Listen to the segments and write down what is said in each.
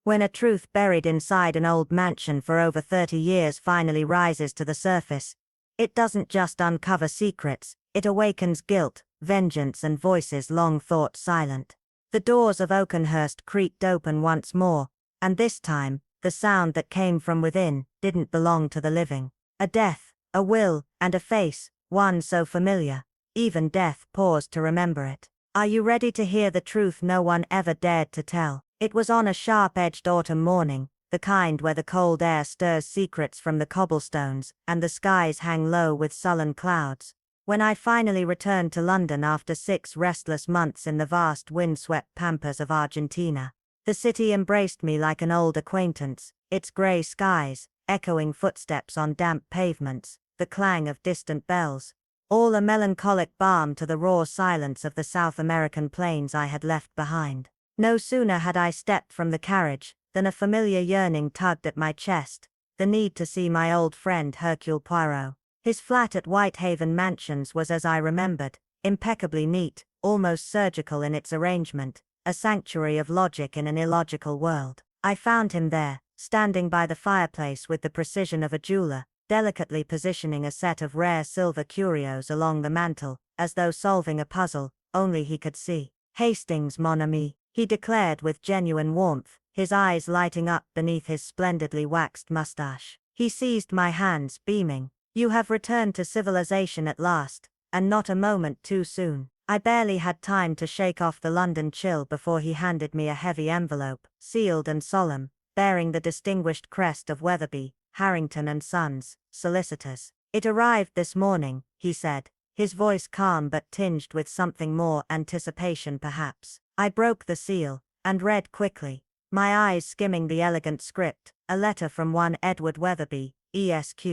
When a truth buried inside an old mansion for over 30 years finally rises to the surface, it doesn't just uncover secrets, it awakens guilt, vengeance and voices long thought silent. The doors of Oakenhurst creaked open once more, and this time, the sound that came from within didn't belong to the living. A death, a will, and a face, one so familiar. Even death paused to remember it. Are you ready to hear the truth no one ever dared to tell? It was on a sharp-edged autumn morning, the kind where the cold air stirs secrets from the cobblestones and the skies hang low with sullen clouds. When I finally returned to London after 6 restless months in the vast wind-swept pampas of Argentina, the city embraced me like an old acquaintance, its grey skies, echoing footsteps on damp pavements, the clang of distant bells, all a melancholic balm to the raw silence of the South American plains I had left behind. No sooner had I stepped from the carriage than a familiar yearning tugged at my chest, the need to see my old friend Hercule Poirot. His flat at Whitehaven Mansions was as I remembered, impeccably neat, almost surgical in its arrangement, a sanctuary of logic in an illogical world. I found him there, standing by the fireplace with the precision of a jeweler, delicately positioning a set of rare silver curios along the mantel, as though solving a puzzle only he could see. "Hastings, mon ami," he declared with genuine warmth, his eyes lighting up beneath his splendidly waxed mustache. He seized my hands, beaming. "You have returned to civilization at last, and not a moment too soon." I barely had time to shake off the London chill before he handed me a heavy envelope, sealed and solemn, bearing the distinguished crest of Weatherby, Harrington and Sons, solicitors. "It arrived this morning," he said, his voice calm but tinged with something more, anticipation perhaps. I broke the seal, and read quickly, my eyes skimming the elegant script, a letter from one Edward Weatherby, Esq.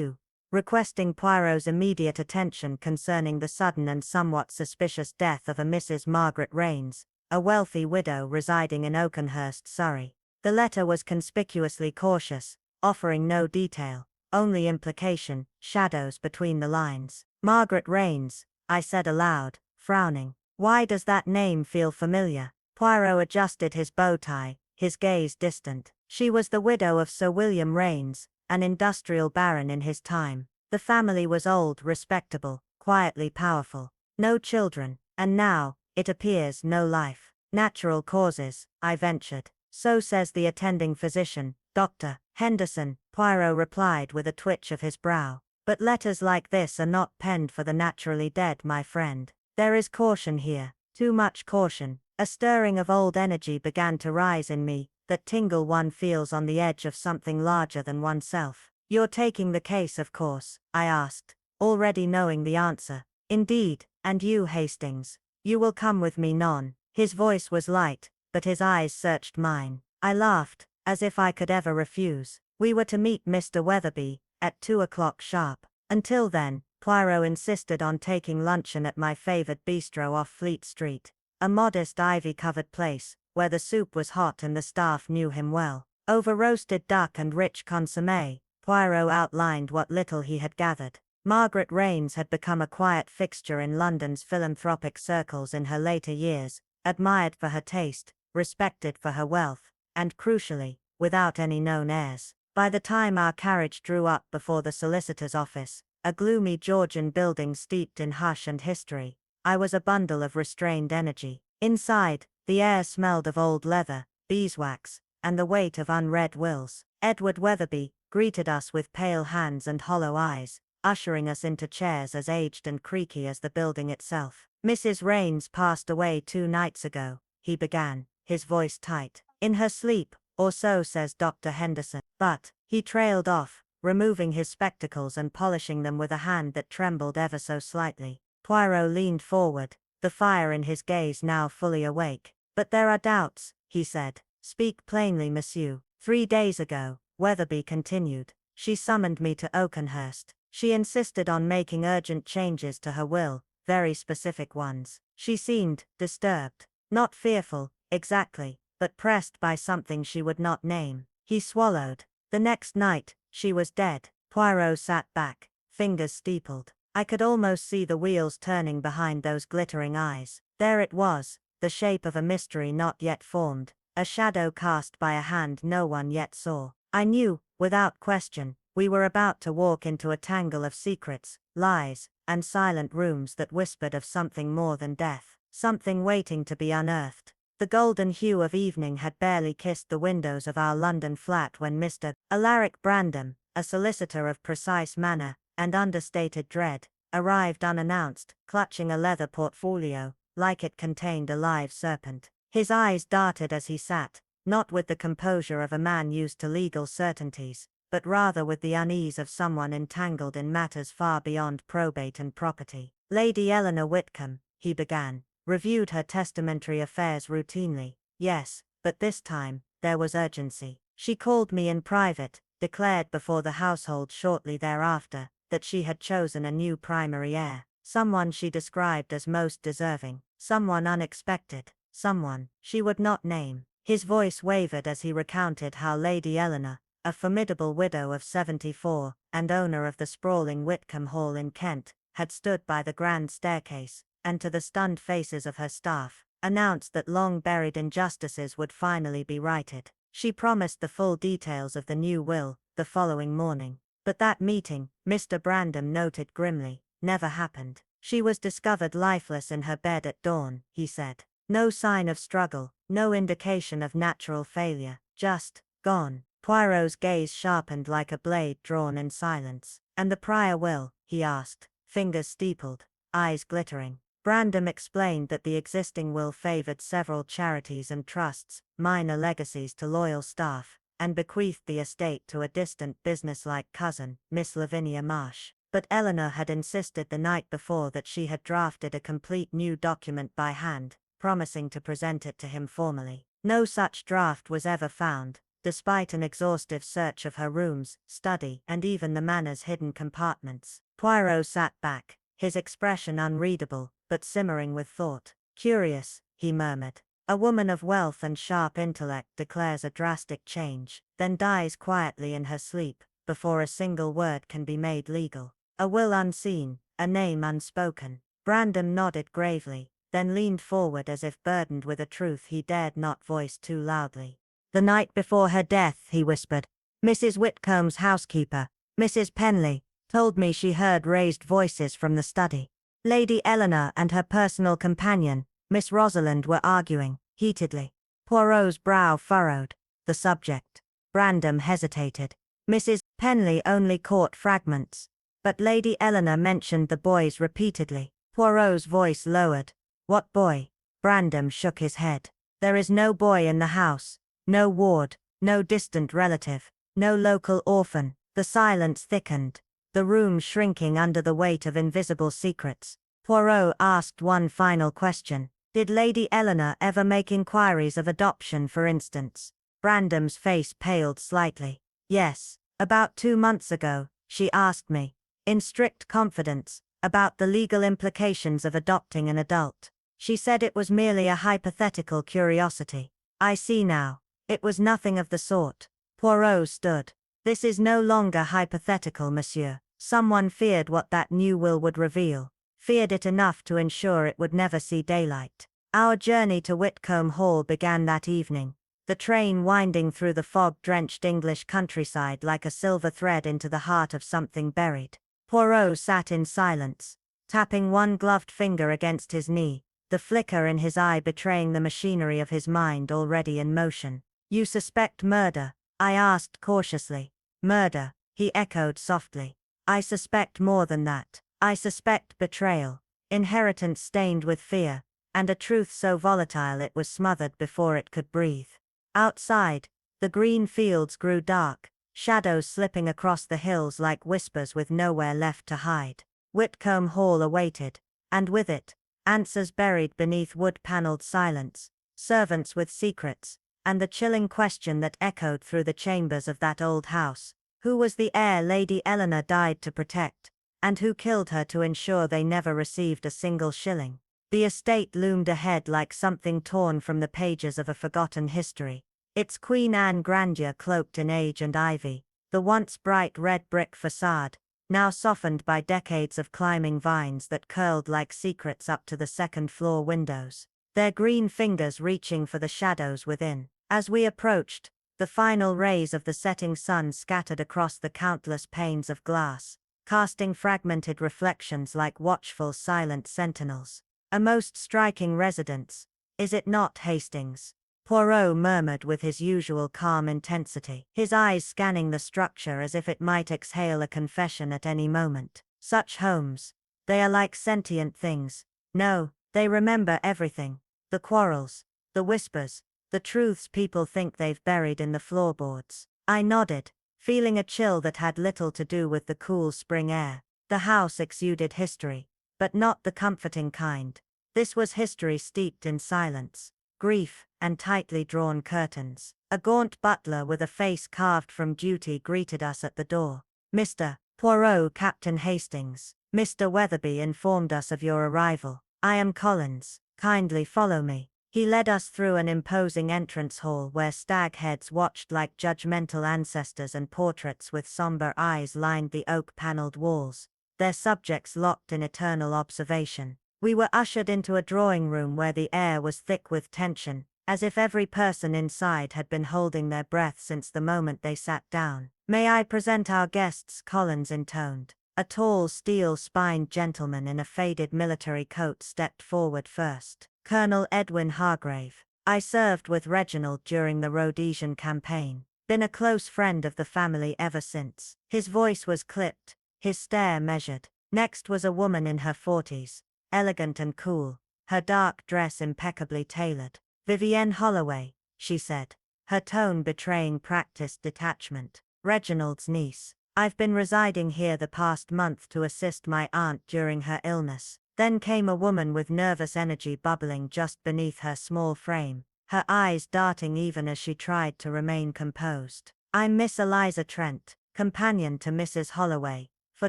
Requesting Poirot's immediate attention concerning the sudden and somewhat suspicious death of a Mrs. Margaret Raines, a wealthy widow residing in Oakenhurst, Surrey. The letter was conspicuously cautious, offering no detail, only implication, shadows between the lines. "Margaret Raines," I said aloud, frowning. "Why does that name feel familiar?" Poirot adjusted his bow tie, his gaze distant. "She was the widow of Sir William Raines, an industrial baron in his time. The family was old, respectable, quietly powerful. No children, and now, it appears, no life. Natural causes," I ventured. "So says the attending physician, Dr. Henderson," Poirot replied with a twitch of his brow. "But letters like this are not penned for the naturally dead, my friend. There is caution here, too much caution." A stirring of old energy began to rise in me, that tingle one feels on the edge of something larger than oneself. "You're taking the case, of course?" I asked, already knowing the answer. "Indeed, and you, Hastings? You will come with me, non?" His voice was light, but his eyes searched mine. I laughed, as if I could ever refuse. We were to meet Mr. Weatherby, at 2 o'clock sharp. Until then, Poirot insisted on taking luncheon at my favored bistro off Fleet Street, a modest ivy-covered place, where the soup was hot and the staff knew him well. Over roasted duck and rich consommé, Poirot outlined what little he had gathered. Margaret Raines had become a quiet fixture in London's philanthropic circles in her later years, admired for her taste, respected for her wealth, and crucially, without any known heirs. By the time our carriage drew up before the solicitor's office, a gloomy Georgian building steeped in hush and history, I was a bundle of restrained energy. Inside, the air smelled of old leather, beeswax, and the weight of unread wills. Edward Weatherby greeted us with pale hands and hollow eyes, ushering us into chairs as aged and creaky as the building itself. "Mrs. Raines passed away 2 nights ago," he began, his voice tight. "In her sleep, or so says Dr. Henderson." But, he trailed off, removing his spectacles and polishing them with a hand that trembled ever so slightly. Poirot leaned forward, the fire in his gaze now fully awake. "But there are doubts," he said. "Speak plainly, monsieur." 3 days ago, Weatherby continued, she summoned me to Oakenhurst. She insisted on making urgent changes to her will, very specific ones. She seemed disturbed. Not fearful, exactly, but pressed by something she would not name. He swallowed. The next night, she was dead. Poirot sat back, fingers steepled. I could almost see the wheels turning behind those glittering eyes. There it was, the shape of a mystery not yet formed, a shadow cast by a hand no one yet saw. I knew, without question, we were about to walk into a tangle of secrets, lies, and silent rooms that whispered of something more than death, something waiting to be unearthed. The golden hue of evening had barely kissed the windows of our London flat when Mr. Alaric Brandon, a solicitor of precise manner and understated dread, arrived unannounced, clutching a leather portfolio, like it contained a live serpent. His eyes darted as he sat, not with the composure of a man used to legal certainties, but rather with the unease of someone entangled in matters far beyond probate and property. Lady Eleanor Whitcomb, he began, reviewed her testamentary affairs routinely. Yes, but this time, there was urgency. She called me in private, declared before the household shortly thereafter, that she had chosen a new primary heir, someone she described as most deserving, someone unexpected, someone she would not name. His voice wavered as he recounted how Lady Eleanor, a formidable widow of 74, and owner of the sprawling Whitcomb Hall in Kent, had stood by the grand staircase, and to the stunned faces of her staff, announced that long-buried injustices would finally be righted. She promised the full details of the new will, the following morning. But that meeting, Mr. Brandon noted grimly, never happened. She was discovered lifeless in her bed at dawn, he said. No sign of struggle, no indication of natural failure, just, gone. Poirot's gaze sharpened like a blade drawn in silence. And the prior will, he asked, fingers steepled, eyes glittering. Brandon explained that the existing will favored several charities and trusts, minor legacies to loyal staff, and bequeathed the estate to a distant businesslike cousin, Miss Lavinia Marsh. But Eleanor had insisted the night before that she had drafted a complete new document by hand, promising to present it to him formally. No such draft was ever found, despite an exhaustive search of her rooms, study, and even the manor's hidden compartments. Poirot sat back, his expression unreadable, but simmering with thought. Curious, he murmured. A woman of wealth and sharp intellect declares a drastic change, then dies quietly in her sleep, before a single word can be made legal. A will unseen, a name unspoken. Brandon nodded gravely, then leaned forward as if burdened with a truth he dared not voice too loudly. The night before her death, he whispered, Mrs. Whitcomb's housekeeper, Mrs. Penley, told me she heard raised voices from the study. Lady Eleanor and her personal companion, Miss Rosalind, were arguing, heatedly. Poirot's brow furrowed. The subject. Brandon hesitated. Mrs. Penley only caught fragments. But Lady Eleanor mentioned the boys repeatedly. Poirot's voice lowered. What boy? Brandon shook his head. There is no boy in the house. No ward, no distant relative, no local orphan. The silence thickened, the room shrinking under the weight of invisible secrets. Poirot asked one final question. Did Lady Eleanor ever make inquiries of adoption, for instance? Brandon's face paled slightly. Yes, about 2 months ago, she asked me, in strict confidence, about the legal implications of adopting an adult. She said it was merely a hypothetical curiosity. I see now. It was nothing of the sort. Poirot stood. This is no longer hypothetical, monsieur. Someone feared what that new will would reveal. Feared it enough to ensure it would never see daylight. Our journey to Whitcomb Hall began that evening, the train winding through the fog-drenched English countryside like a silver thread into the heart of something buried. Poirot sat in silence, tapping one gloved finger against his knee, the flicker in his eye betraying the machinery of his mind already in motion. You suspect murder? I asked cautiously. Murder, he echoed softly. I suspect more than that. I suspect betrayal, inheritance stained with fear, and a truth so volatile it was smothered before it could breathe. Outside, the green fields grew dark, shadows slipping across the hills like whispers with nowhere left to hide. Whitcomb Hall awaited, and with it, answers buried beneath wood-paneled silence, servants with secrets, and the chilling question that echoed through the chambers of that old house. Who was the heir Lady Eleanor died to protect, and who killed her to ensure they never received a single shilling? The estate loomed ahead like something torn from the pages of a forgotten history, its Queen Anne grandeur cloaked in age and ivy, the once bright red brick facade, now softened by decades of climbing vines that curled like secrets up to the second-floor windows, their green fingers reaching for the shadows within. As we approached, the final rays of the setting sun scattered across the countless panes of glass, casting fragmented reflections like watchful silent sentinels. A most striking residence, is it not, Hastings? Poirot murmured with his usual calm intensity, his eyes scanning the structure as if it might exhale a confession at any moment. Such homes, they are like sentient things. No, they remember everything. The quarrels, the whispers, the truths people think they've buried in the floorboards. I nodded, feeling a chill that had little to do with the cool spring air. The house exuded history, but not the comforting kind. This was history steeped in silence, grief, and tightly drawn curtains. A gaunt butler with a face carved from duty greeted us at the door. Mr. Poirot, Captain Hastings. Mr. Weatherby informed us of your arrival. I am Collins. Kindly follow me. He led us through an imposing entrance hall where stag heads watched like judgmental ancestors and portraits with somber eyes lined the oak-paneled walls, their subjects locked in eternal observation. We were ushered into a drawing room where the air was thick with tension, as if every person inside had been holding their breath since the moment they sat down. May I present our guests? Collins intoned. A tall, steel-spined gentleman in a faded military coat stepped forward first. Colonel Edwin Hargrave. I served with Reginald during the Rhodesian campaign. Been a close friend of the family ever since. His voice was clipped, his stare measured. Next was a woman in her 40s, elegant and cool, her dark dress impeccably tailored. Vivienne Holloway, she said, her tone betraying practiced detachment. Reginald's niece. I've been residing here the past month to assist my aunt during her illness. Then came a woman with nervous energy bubbling just beneath her small frame, her eyes darting even as she tried to remain composed. I'm Miss Eliza Trent, companion to Mrs. Holloway, for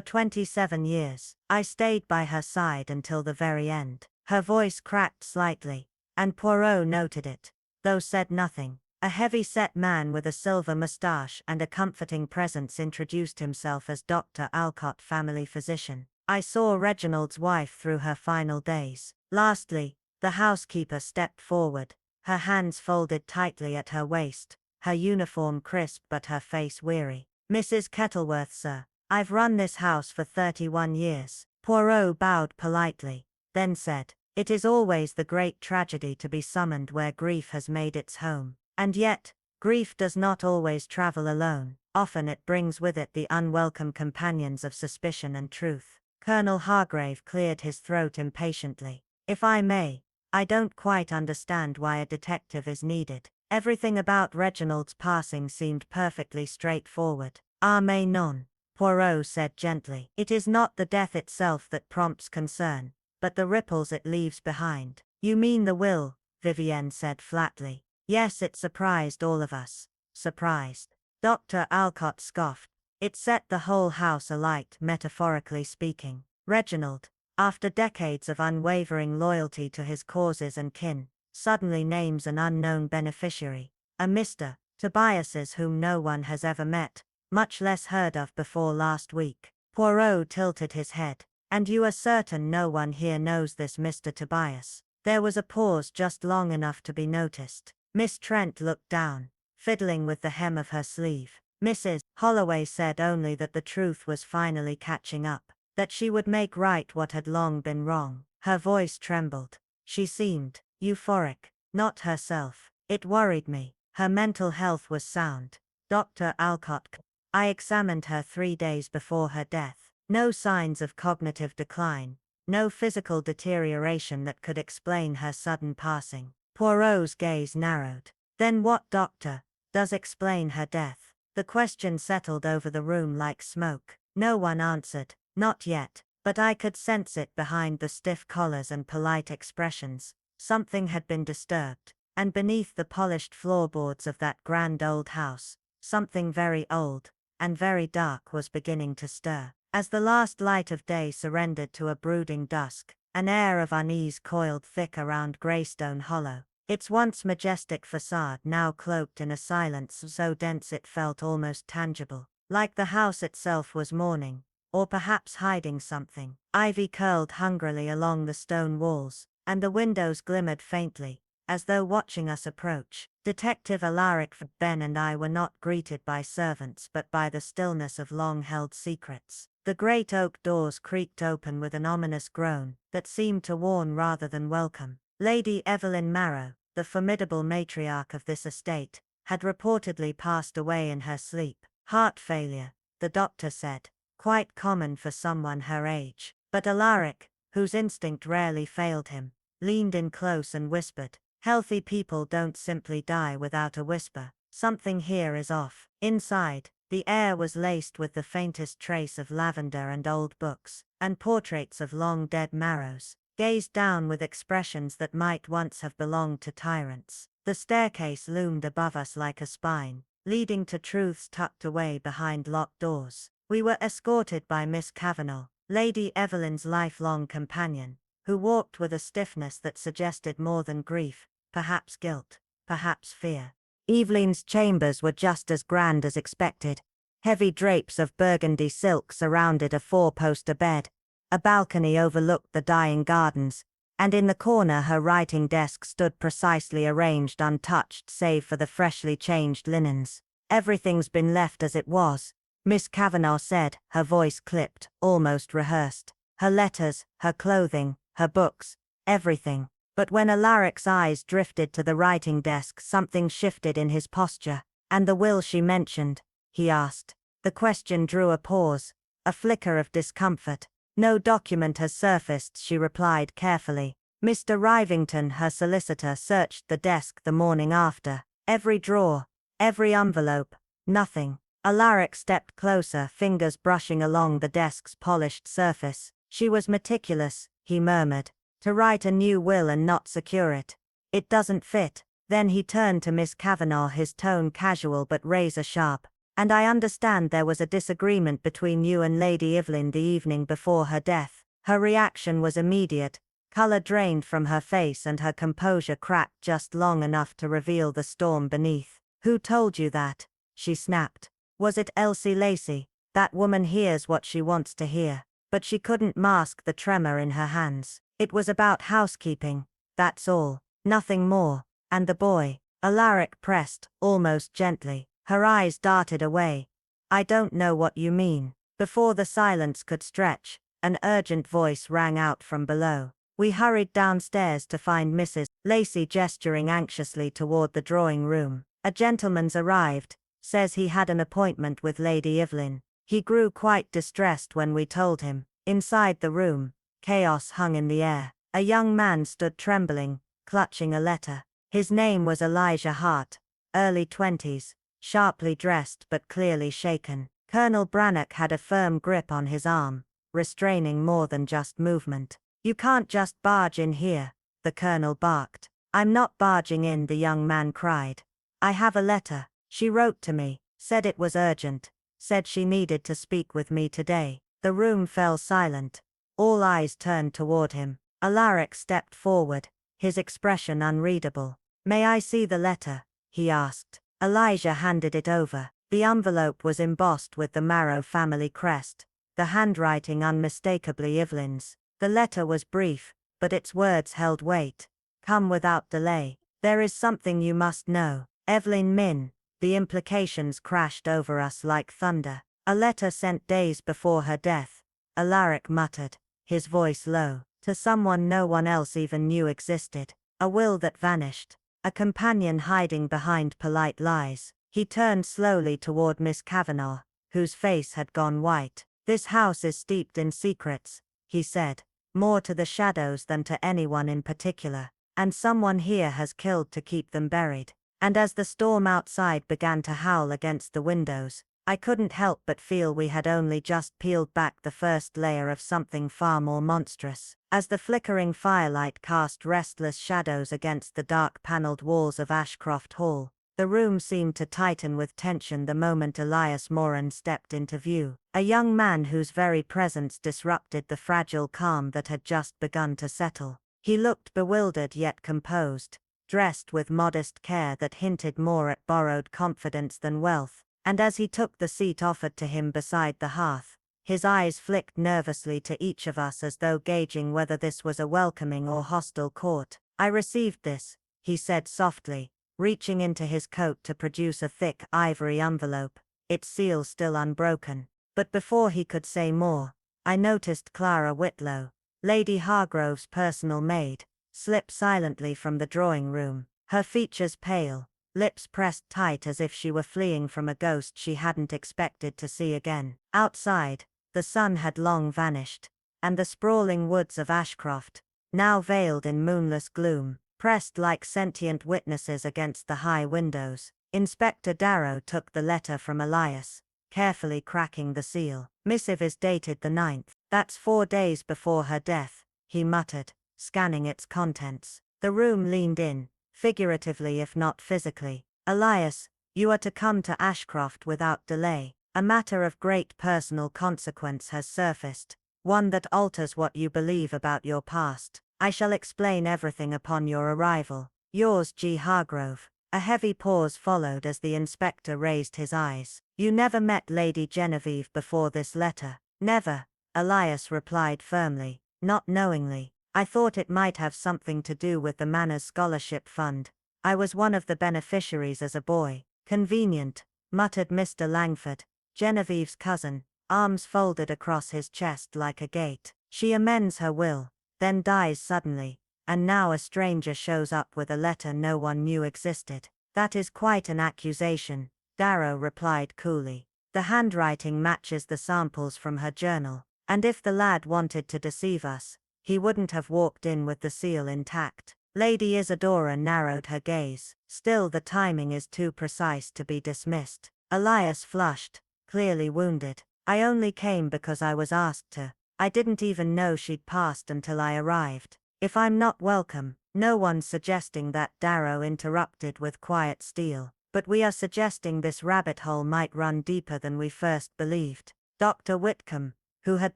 27 years. I stayed by her side until the very end. Her voice cracked slightly, and Poirot noted it, though said nothing. A heavy-set man with a silver moustache and a comforting presence introduced himself as Dr. Alcott, family physician. I saw Reginald's wife through her final days. Lastly, the housekeeper stepped forward, her hands folded tightly at her waist, her uniform crisp but her face weary. Mrs. Kettleworth, sir. I've run this house for 31 years. Poirot bowed politely, then said, it is always the great tragedy to be summoned where grief has made its home. And yet, grief does not always travel alone. Often it brings with it the unwelcome companions of suspicion and truth. Colonel Hargrave cleared his throat impatiently. If I may, I don't quite understand why a detective is needed. Everything about Reginald's passing seemed perfectly straightforward. Ah, mais non, Poirot said gently. It is not the death itself that prompts concern, but the ripples it leaves behind. You mean the will, Vivienne said flatly. Yes, it surprised all of us. Surprised. Dr. Alcott scoffed. It set the whole house alight, metaphorically speaking. Reginald, after decades of unwavering loyalty to his causes and kin, suddenly names an unknown beneficiary, a Mr. Tobias's whom no one has ever met, much less heard of before last week. Poirot tilted his head. And you are certain no one here knows this Mr. Tobias? There was a pause just long enough to be noticed. Miss Trent looked down, fiddling with the hem of her sleeve. Mrs. Holloway said only that the truth was finally catching up, that she would make right what had long been wrong. Her voice trembled. She seemed euphoric, not herself. It worried me. Her mental health was sound. Dr. Alcott. I examined her 3 days before her death. No signs of cognitive decline, no physical deterioration that could explain her sudden passing. Poirot's gaze narrowed. Then what, doctor, does explain her death? The question settled over the room like smoke. No one answered, not yet, but I could sense it behind the stiff collars and polite expressions. Something had been disturbed, and beneath the polished floorboards of that grand old house, something very old and very dark was beginning to stir. As the last light of day surrendered to a brooding dusk, an air of unease coiled thick around Greystone Hollow, its once majestic facade now cloaked in a silence so dense it felt almost tangible, like the house itself was mourning, or perhaps hiding something. Ivy curled hungrily along the stone walls, and the windows glimmered faintly, as though watching us approach. Detective Alaric, Ben and I were not greeted by servants but by the stillness of long-held secrets. The great oak doors creaked open with an ominous groan that seemed to warn rather than welcome. Lady Evelyn Marrow, the formidable matriarch of this estate, had reportedly passed away in her sleep. Heart failure, the doctor said, quite common for someone her age. But Alaric, whose instinct rarely failed him, leaned in close and whispered, "Healthy people don't simply die without a whisper. Something here is off." Inside, the air was laced with the faintest trace of lavender and old books, and portraits of long-dead Marrows, gazed down with expressions that might once have belonged to tyrants. The staircase loomed above us like a spine, leading to truths tucked away behind locked doors. We were escorted by Miss Kavanagh, Lady Evelyn's lifelong companion, who walked with a stiffness that suggested more than grief, perhaps guilt, perhaps fear. Evelyn's chambers were just as grand as expected. Heavy drapes of burgundy silk surrounded a four-poster bed. A balcony overlooked the dying gardens, and in the corner her writing desk stood precisely arranged, untouched save for the freshly changed linens. "Everything's been left as it was," Miss Kavanagh said, her voice clipped, almost rehearsed. "Her letters, her clothing, her books, everything." But when Alaric's eyes drifted to the writing desk, something shifted in his posture. "And the will she mentioned?" he asked. The question drew a pause, a flicker of discomfort. "No document has surfaced," she replied carefully. Mr. Rivington, her solicitor, searched the desk the morning after. Every drawer, every envelope, nothing. Alaric stepped closer, fingers brushing along the desk's polished surface. "She was meticulous," he murmured, "to write a new will and not secure it. It doesn't fit." Then he turned to Miss Kavanagh, his tone casual but razor-sharp. "And I understand there was a disagreement between you and Lady Evelyn the evening before her death." Her reaction was immediate. Color drained from her face and her composure cracked just long enough to reveal the storm beneath. "Who told you that?" she snapped. "Was it Elsie Lacey? That woman hears what she wants to hear." But she couldn't mask the tremor in her hands. "It was about housekeeping, that's all. Nothing more." "And the boy?" Alaric pressed, almost gently. Her eyes darted away. "I don't know what you mean." Before the silence could stretch, an urgent voice rang out from below. We hurried downstairs to find Mrs. Lacey gesturing anxiously toward the drawing room. "A gentleman's arrived, says he had an appointment with Lady Evelyn." He grew quite distressed when we told him. Inside the room, chaos hung in the air. A young man stood trembling, clutching a letter. His name was Elijah Hart, early 20s, sharply dressed but clearly shaken. Colonel Brannock had a firm grip on his arm, restraining more than just movement. "You can't just barge in here," the colonel barked. "I'm not barging in," the young man cried. "I have a letter. She wrote to me, said it was urgent, said she needed to speak with me today." The room fell silent. All eyes turned toward him. Alaric stepped forward, his expression unreadable. "May I see the letter?" he asked. Elijah handed it over. The envelope was embossed with the Marrow family crest, the handwriting unmistakably Evelyn's. The letter was brief, but its words held weight. "Come without delay. There is something you must know. Evelyn Min." The implications crashed over us like thunder. "A letter sent days before her death," Alaric muttered, his voice low, "to someone no one else even knew existed. A will that vanished. A companion hiding behind polite lies." He turned slowly toward Miss Kavanagh, whose face had gone white. "This house is steeped in secrets," he said, "more to the shadows than to anyone in particular. And someone here has killed to keep them buried." And as the storm outside began to howl against the windows, I couldn't help but feel we had only just peeled back the first layer of something far more monstrous. As the flickering firelight cast restless shadows against the dark paneled walls of Ashcroft Hall, the room seemed to tighten with tension the moment Elias Moran stepped into view, a young man whose very presence disrupted the fragile calm that had just begun to settle. He looked bewildered yet composed, dressed with modest care that hinted more at borrowed confidence than wealth, and as he took the seat offered to him beside the hearth, his eyes flicked nervously to each of us as though gauging whether this was a welcoming or hostile court. "I received this," he said softly, reaching into his coat to produce a thick ivory envelope, its seal still unbroken. But before he could say more, I noticed Clara Whitlow, Lady Hargrove's personal maid, slip silently from the drawing room, her features pale, lips pressed tight as if she were fleeing from a ghost she hadn't expected to see again. Outside, the sun had long vanished, and the sprawling woods of Ashcroft, now veiled in moonless gloom, pressed like sentient witnesses against the high windows. Inspector Darrow took the letter from Elias, carefully cracking the seal. Missive is dated the 9th. That's 4 days before her death, he muttered, scanning its contents. The room leaned in, figuratively if not physically. Elias, you are to come to Ashcroft without delay. A matter of great personal consequence has surfaced, one that alters what you believe about your past. I shall explain everything upon your arrival. Yours, G. Hargrove. A heavy pause followed as the inspector raised his eyes. You never met Lady Genevieve before this letter? Never, Elias replied firmly, not knowingly. I thought it might have something to do with the Manners Scholarship Fund. I was one of the beneficiaries as a boy. Convenient, muttered Mr. Langford, Genevieve's cousin, arms folded across his chest like a gate. She amends her will, then dies suddenly, and now a stranger shows up with a letter no one knew existed. That is quite an accusation, Darrow replied coolly. The handwriting matches the samples from her journal, and if the lad wanted to deceive us, he wouldn't have walked in with the seal intact. Lady Isadora narrowed her gaze. Still, the timing is too precise to be dismissed. Elias flushed, clearly wounded. I only came because I was asked to. I didn't even know she'd passed until I arrived. If I'm not welcome, no one's suggesting that, Darrow interrupted with quiet steel. But we are suggesting this rabbit hole might run deeper than we first believed. Dr. Whitcomb, who had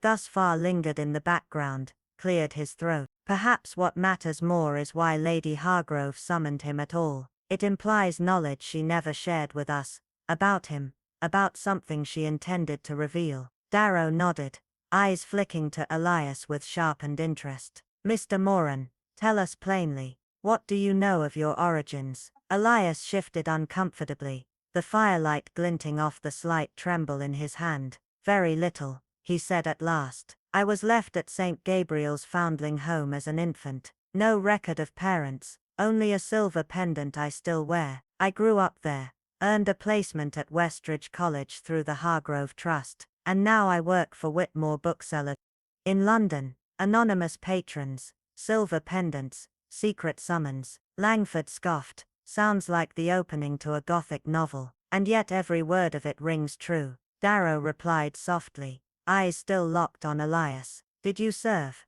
thus far lingered in the background, cleared his throat. Perhaps what matters more is why Lady Hargrove summoned him at all. It implies knowledge she never shared with us, about him, about something she intended to reveal. Darrow nodded, eyes flicking to Elias with sharpened interest. Mr. Moran, tell us plainly, what do you know of your origins? Elias shifted uncomfortably, the firelight glinting off the slight tremble in his hand. Very little, he said at last. I was left at St. Gabriel's Foundling Home as an infant. No record of parents, only a silver pendant I still wear. I grew up there, earned a placement at Westridge College through the Hargrove Trust, and now I work for Whitmore Bookseller in London. Anonymous patrons, silver pendants, secret summons. Langford scoffed. Sounds like the opening to a Gothic novel, and yet every word of it rings true. Darrow replied softly, eyes still locked on Elias. Did you serve?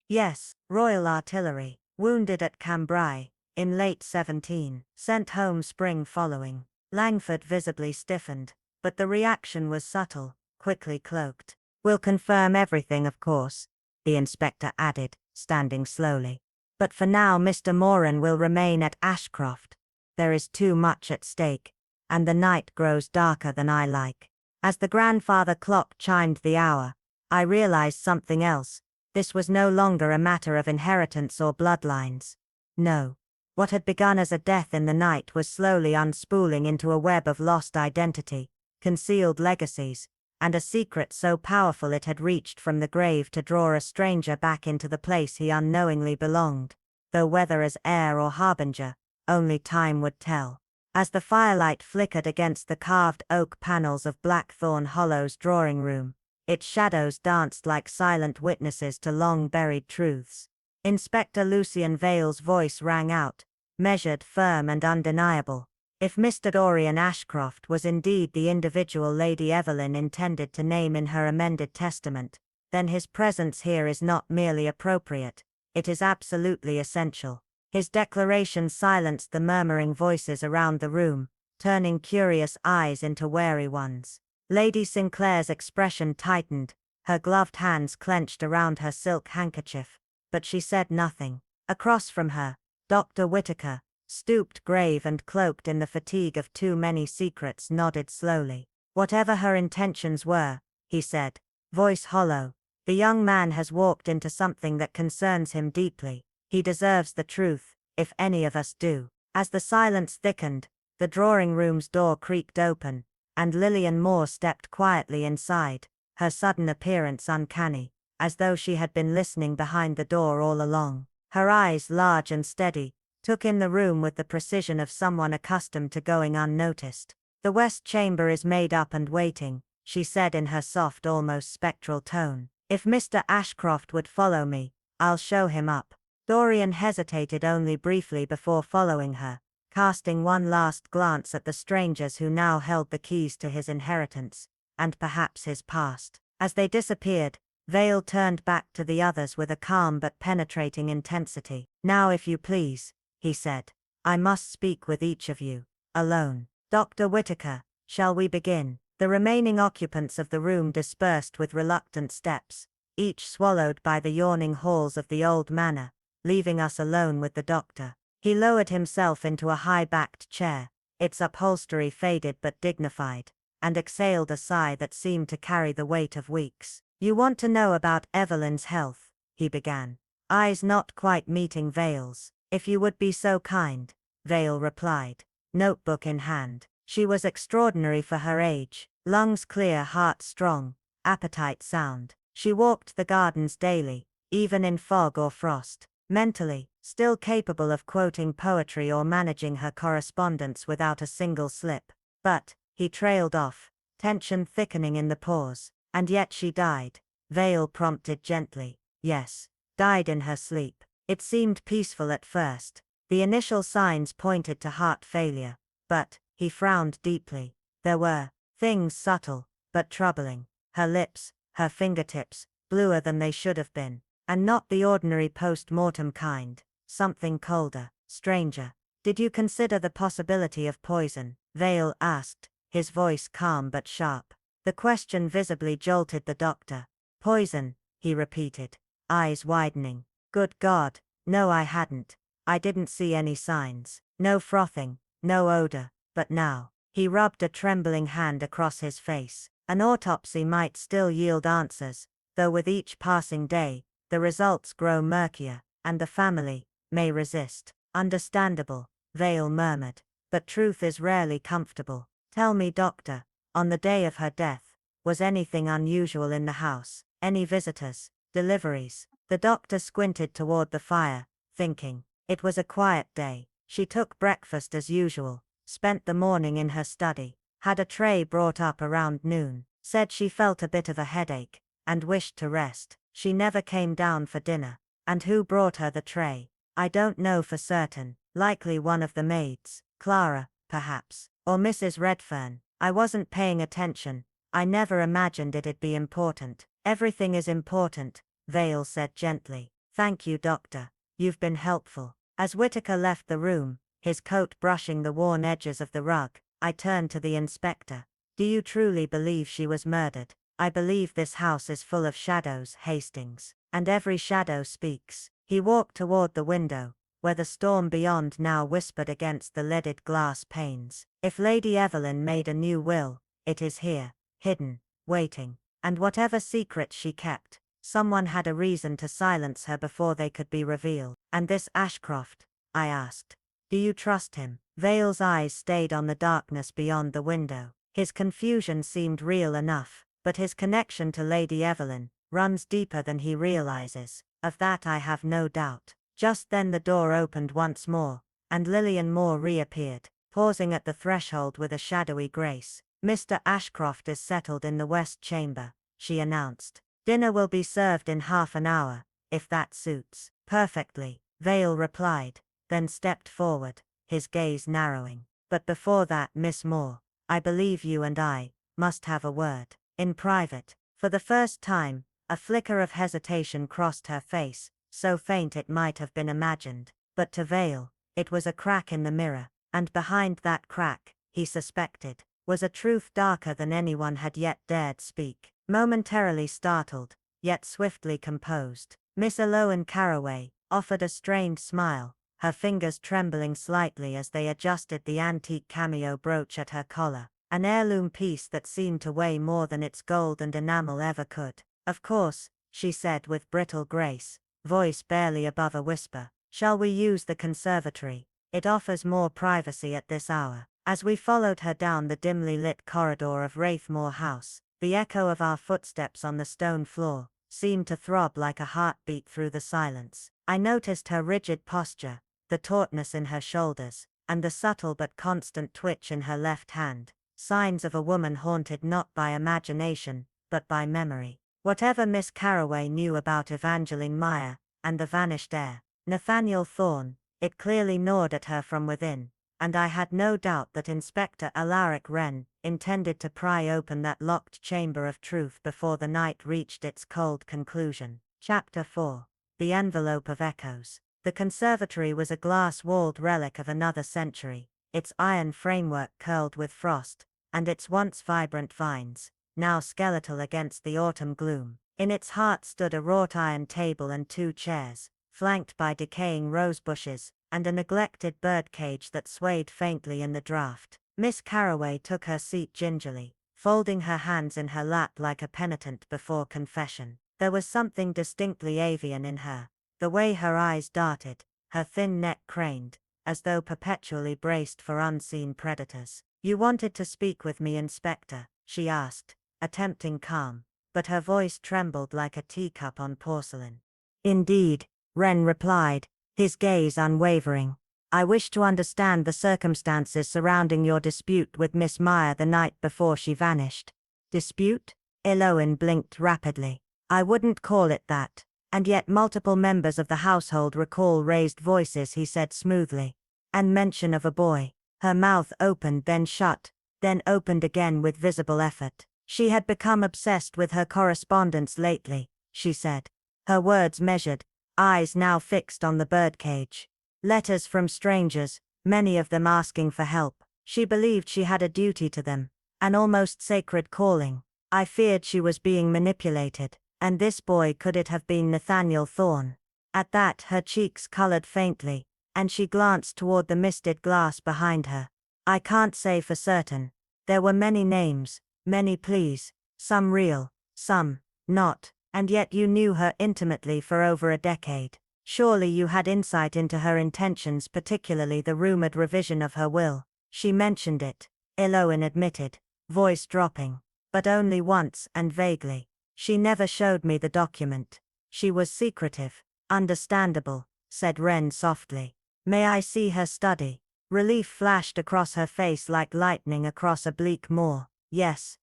Yes, Royal Artillery. Wounded at Cambrai, in late 17. Sent home spring following. Langford visibly stiffened, but the reaction was subtle, quickly cloaked. We'll confirm everything, of course, the inspector added, standing slowly. But for now Mr. Moran will remain at Ashcroft. There is too much at stake, and the night grows darker than I like. As the grandfather clock chimed the hour, I realized something else. This was no longer a matter of inheritance or bloodlines. No. What had begun as a death in the night was slowly unspooling into a web of lost identity, concealed legacies, and a secret so powerful it had reached from the grave to draw a stranger back into the place he unknowingly belonged, though whether as heir or harbinger, only time would tell. As the firelight flickered against the carved oak panels of Blackthorn Hollow's drawing room, its shadows danced like silent witnesses to long-buried truths. Inspector Lucian Vale's voice rang out, measured, firm and undeniable. If Mr. Dorian Ashcroft was indeed the individual Lady Evelyn intended to name in her amended testament, then his presence here is not merely appropriate, it is absolutely essential. His declaration silenced the murmuring voices around the room, turning curious eyes into wary ones. Lady Sinclair's expression tightened, her gloved hands clenched around her silk handkerchief, but she said nothing. Across from her, Dr. Whittaker, stooped, grave and cloaked in the fatigue of too many secrets, nodded slowly. Whatever her intentions were, he said, voice hollow, the young man has walked into something that concerns him deeply. He deserves the truth, if any of us do. As the silence thickened, the drawing-room's door creaked open, and Lillian Moore stepped quietly inside, her sudden appearance uncanny, as though she had been listening behind the door all along. Her eyes, large and steady, took in the room with the precision of someone accustomed to going unnoticed. "The West Chamber is made up and waiting," she said in her soft, almost spectral tone. "If Mr. Ashcroft would follow me, I'll show him up." Dorian hesitated only briefly before following her, casting one last glance at the strangers who now held the keys to his inheritance, and perhaps his past. As they disappeared, Vale turned back to the others with a calm but penetrating intensity. "Now, if you please," he said, "I must speak with each of you, alone. Dr. Whittaker, shall we begin?" The remaining occupants of the room dispersed with reluctant steps, each swallowed by the yawning halls of the old manor, leaving us alone with the doctor. He lowered himself into a high-backed chair, its upholstery faded but dignified, and exhaled a sigh that seemed to carry the weight of weeks. "You want to know about Evelyn's health," he began, eyes not quite meeting Vale's. "If you would be so kind," Vale replied, notebook in hand. She was extraordinary for her age, lungs clear, heart strong, appetite sound. She walked the gardens daily, even in fog or frost. Mentally, still capable of quoting poetry or managing her correspondence without a single slip. But, he trailed off, tension thickening in the pause. "And yet she died," Vale prompted gently. "Yes, died in her sleep. It seemed peaceful at first. The initial signs pointed to heart failure. But," he frowned deeply, "there were things subtle, but troubling. Her lips, her fingertips, bluer than they should have been. And not the ordinary post-mortem kind, something colder, stranger." "Did you consider the possibility of poison?" Vale asked, his voice calm but sharp. The question visibly jolted the doctor. "Poison," he repeated, eyes widening. "Good God, no, I hadn't. I didn't see any signs. No frothing, no odor. But now," he rubbed a trembling hand across his face, "an autopsy might still yield answers, though with each passing day, the results grow murkier, and the family may resist." "Understandable," Vale murmured, "but truth is rarely comfortable. Tell me, doctor, on the day of her death, was anything unusual in the house? Any visitors? Deliveries?" The doctor squinted toward the fire, thinking. "It was a quiet day. She took breakfast as usual, spent the morning in her study, had a tray brought up around noon, said she felt a bit of a headache, and wished to rest. She never came down for dinner." "And who brought her the tray?" "I don't know for certain. Likely one of the maids, Clara, perhaps, or Mrs. Redfern. I wasn't paying attention. I never imagined it'd be important." "Everything is important," Vale said gently. "Thank you, doctor. You've been helpful." As Whittaker left the room, his coat brushing the worn edges of the rug, I turned to the inspector. "Do you truly believe she was murdered?" "I believe this house is full of shadows, Hastings, and every shadow speaks." He walked toward the window, where the storm beyond now whispered against the leaded glass panes. "If Lady Evelyn made a new will, it is here, hidden, waiting. And whatever secrets she kept, someone had a reason to silence her before they could be revealed." "And this Ashcroft?" I asked. "Do you trust him?" Vale's eyes stayed on the darkness beyond the window. His confusion seemed real enough, but his connection to Lady Evelyn runs deeper than he realizes. Of that I have no doubt. Just then the door opened once more, and Lillian Moore reappeared, pausing at the threshold with a shadowy grace. "Mr. Ashcroft is settled in the West Chamber," she announced. "Dinner will be served in half an hour, if that suits." "Perfectly," Vale replied, then stepped forward, his gaze narrowing. "But before that, Miss Moore, I believe you and I must have a word, in private." For the first time, a flicker of hesitation crossed her face, so faint it might have been imagined. But to Vale, it was a crack in the mirror, and behind that crack, he suspected, was a truth darker than anyone had yet dared speak. Momentarily startled, yet swiftly composed, Miss Eloan Carroway offered a strained smile, her fingers trembling slightly as they adjusted the antique cameo brooch at her collar, an heirloom piece that seemed to weigh more than its gold and enamel ever could. "Of course," she said with brittle grace, voice barely above a whisper. "Shall we use the conservatory? It offers more privacy at this hour." As we followed her down the dimly lit corridor of Wraithmore House, the echo of our footsteps on the stone floor seemed to throb like a heartbeat through the silence. I noticed her rigid posture, the tautness in her shoulders, and the subtle but constant twitch in her left hand, signs of a woman haunted not by imagination, but by memory. Whatever Miss Carroway knew about Evangeline Meyer and the vanished heir, Nathaniel Thorne, it clearly gnawed at her from within, and I had no doubt that Inspector Alaric Wren intended to pry open that locked chamber of truth before the night reached its cold conclusion. Chapter 4. The Envelope of Echoes. The conservatory was a glass-walled relic of another century, its iron framework curled with frost, and its once vibrant vines, now skeletal against the autumn gloom. In its heart stood a wrought-iron table and 2 chairs, flanked by decaying rose bushes, and a neglected birdcage that swayed faintly in the draught. Miss Carroway took her seat gingerly, folding her hands in her lap like a penitent before confession. There was something distinctly avian in her, the way her eyes darted, her thin neck craned, as though perpetually braced for unseen predators. "You wanted to speak with me, Inspector?" she asked, attempting calm, but her voice trembled like a teacup on porcelain. "Indeed," Wren replied, his gaze unwavering. "I wish to understand the circumstances surrounding your dispute with Miss Meyer the night before she vanished." "Dispute?" Eloin blinked rapidly. "I wouldn't call it that. And yet multiple members of the household recall raised voices," he said smoothly. "And mention of a boy." Her mouth opened then shut, then opened again with visible effort. "She had become obsessed with her correspondence lately," she said. Her words measured, eyes now fixed on the birdcage. "Letters from strangers, many of them asking for help. She believed she had a duty to them, an almost sacred calling. I feared she was being manipulated, and this boy, could it have been Nathaniel Thorne?" At that her cheeks colored faintly, and she glanced toward the misted glass behind her. "I can't say for certain. There were many names, many pleas, some real, some not, and yet you knew her intimately for over a decade. Surely you had insight into her intentions, particularly the rumored revision of her will." "She mentioned it," Eloin admitted, voice dropping, "but only once and vaguely. She never showed me the document. She was secretive." "Understandable," said Wren softly. "May I see her study?" Relief flashed across her face like lightning across a bleak moor. Yes,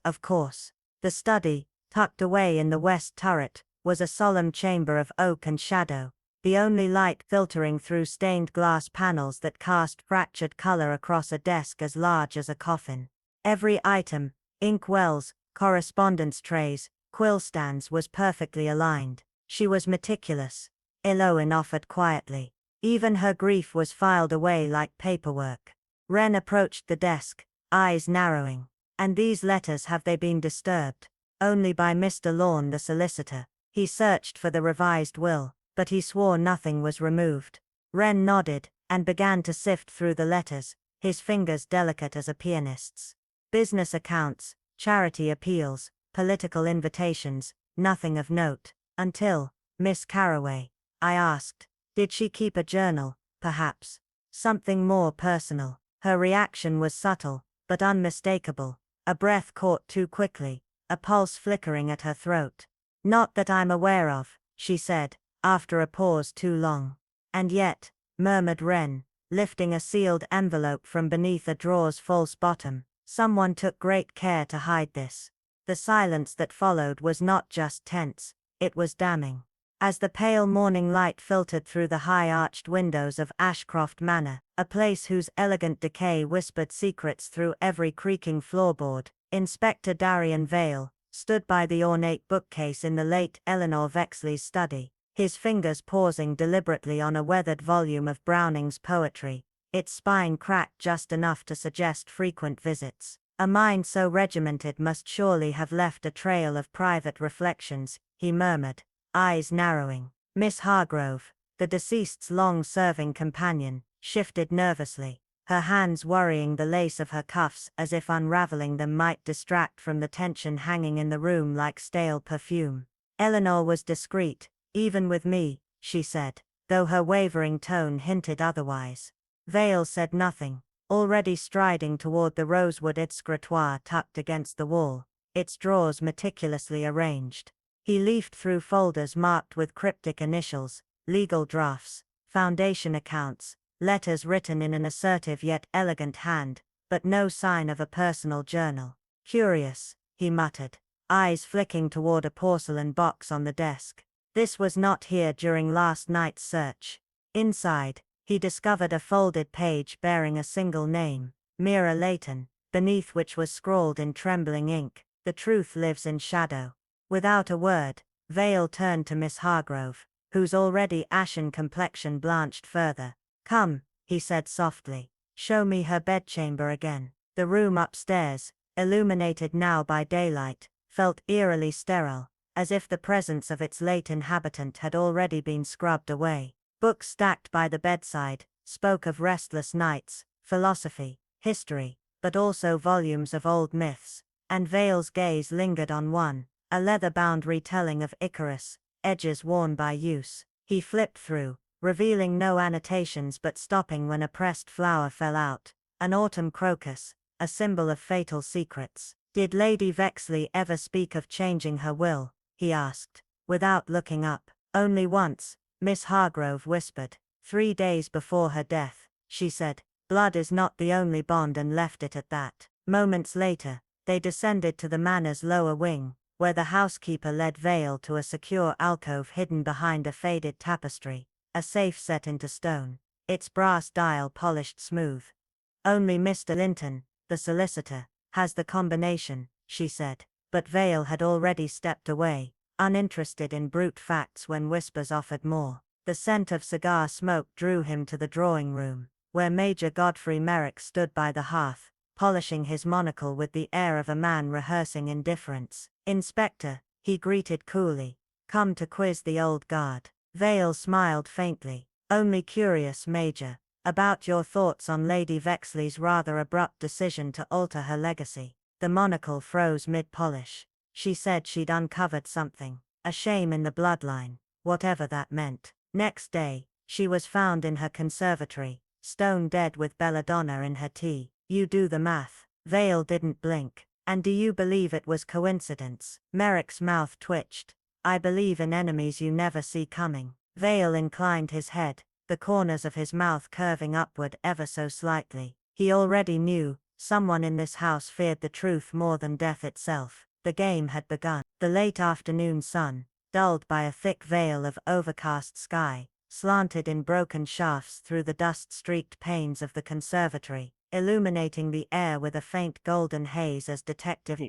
of course. The study, tucked away in the west turret, was a solemn chamber of oak and shadow, the only light filtering through stained glass panels that cast fractured color across a desk as large as a coffin. Every item, ink wells, correspondence trays, quill stands, was perfectly aligned. She was meticulous, Eloin offered quietly. Even her grief was filed away like paperwork. Wren approached the desk, eyes narrowing. "And these letters, have they been disturbed?" "Only by Mr. Lorne, the solicitor. He searched for the revised will, but he swore nothing was removed." Wren nodded, and began to sift through the letters, his fingers delicate as a pianist's. Business accounts, charity appeals, political invitations, nothing of note. "Until Miss Carroway?" I asked. "Did she keep a journal, perhaps? Something more personal?" Her reaction was subtle, but unmistakable. A breath caught too quickly, a pulse flickering at her throat. "Not that I'm aware of," she said, after a pause too long. "And yet," murmured Wren, lifting a sealed envelope from beneath a drawer's false bottom, "someone took great care to hide this." The silence that followed was not just tense, it was damning. As the pale morning light filtered through the high-arched windows of Ashcroft Manor, a place whose elegant decay whispered secrets through every creaking floorboard, Inspector Darian Vale stood by the ornate bookcase in the late Eleanor Vexley's study, his fingers pausing deliberately on a weathered volume of Browning's poetry, its spine cracked just enough to suggest frequent visits. A mind so regimented must surely have left a trail of private reflections, he murmured, eyes narrowing. Miss Hargrove, the deceased's long-serving companion, shifted nervously, her hands worrying the lace of her cuffs as if unraveling them might distract from the tension hanging in the room like stale perfume. "Eleanor was discreet, even with me," she said. though her wavering tone hinted otherwise. Vale said nothing, already striding toward the rosewood escritoire tucked against the wall, its drawers meticulously arranged. He leafed through folders marked with cryptic initials, legal drafts, foundation accounts, letters written in an assertive yet elegant hand, but no sign of a personal journal. Curious, he muttered, eyes flicking toward a porcelain box on the desk. This was not here during last night's search. Inside, he discovered a folded page bearing a single name, Mira Layton, beneath which was scrawled in trembling ink, "The truth lives in shadow." Without a word, Vale turned to Miss Hargrove, whose already ashen complexion blanched further. "Come," he said softly, "show me her bedchamber again." The room upstairs, illuminated now by daylight, felt eerily sterile, as if the presence of its late inhabitant had already been scrubbed away. Books stacked by the bedside spoke of restless nights, philosophy, history, but also volumes of old myths, and Vale's gaze lingered on one, a leather-bound retelling of Icarus, edges worn by use. He flipped through, revealing no annotations but stopping when a pressed flower fell out, an autumn crocus, a symbol of fatal secrets. "Did Lady Vexley ever speak of changing her will?" he asked, without looking up. "Only once," Miss Hargrove whispered. "3 days before her death," she said. "Blood is not the only bond," and left it at that. Moments later, they descended to the manor's lower wing, where the housekeeper led Vale to a secure alcove hidden behind a faded tapestry, a safe set into stone, its brass dial polished smooth. "Only Mr. Linton, the solicitor, has the combination," she said, but Vale had already stepped away, uninterested in brute facts when whispers offered more. The scent of cigar smoke drew him to the drawing room, where Major Godfrey Merrick stood by the hearth, polishing his monocle with the air of a man rehearsing indifference. "Inspector," he greeted coolly, "come to quiz the old guard." Vale smiled faintly. "Only curious, Major, about your thoughts on Lady Vexley's rather abrupt decision to alter her legacy." The monocle froze mid-polish. "She said she'd uncovered something, a shame in the bloodline, whatever that meant. Next day, she was found in her conservatory, stone dead with belladonna in her tea. You do the math." Vale didn't blink. "And do you believe it was coincidence?" Merrick's mouth twitched. "I believe in enemies you never see coming." Vale inclined his head, the corners of his mouth curving upward ever so slightly. He already knew, someone in this house feared the truth more than death itself. The game had begun. The late afternoon sun, dulled by a thick veil of overcast sky, slanted in broken shafts through the dust-streaked panes of the conservatory, illuminating the air with a faint golden haze as Detective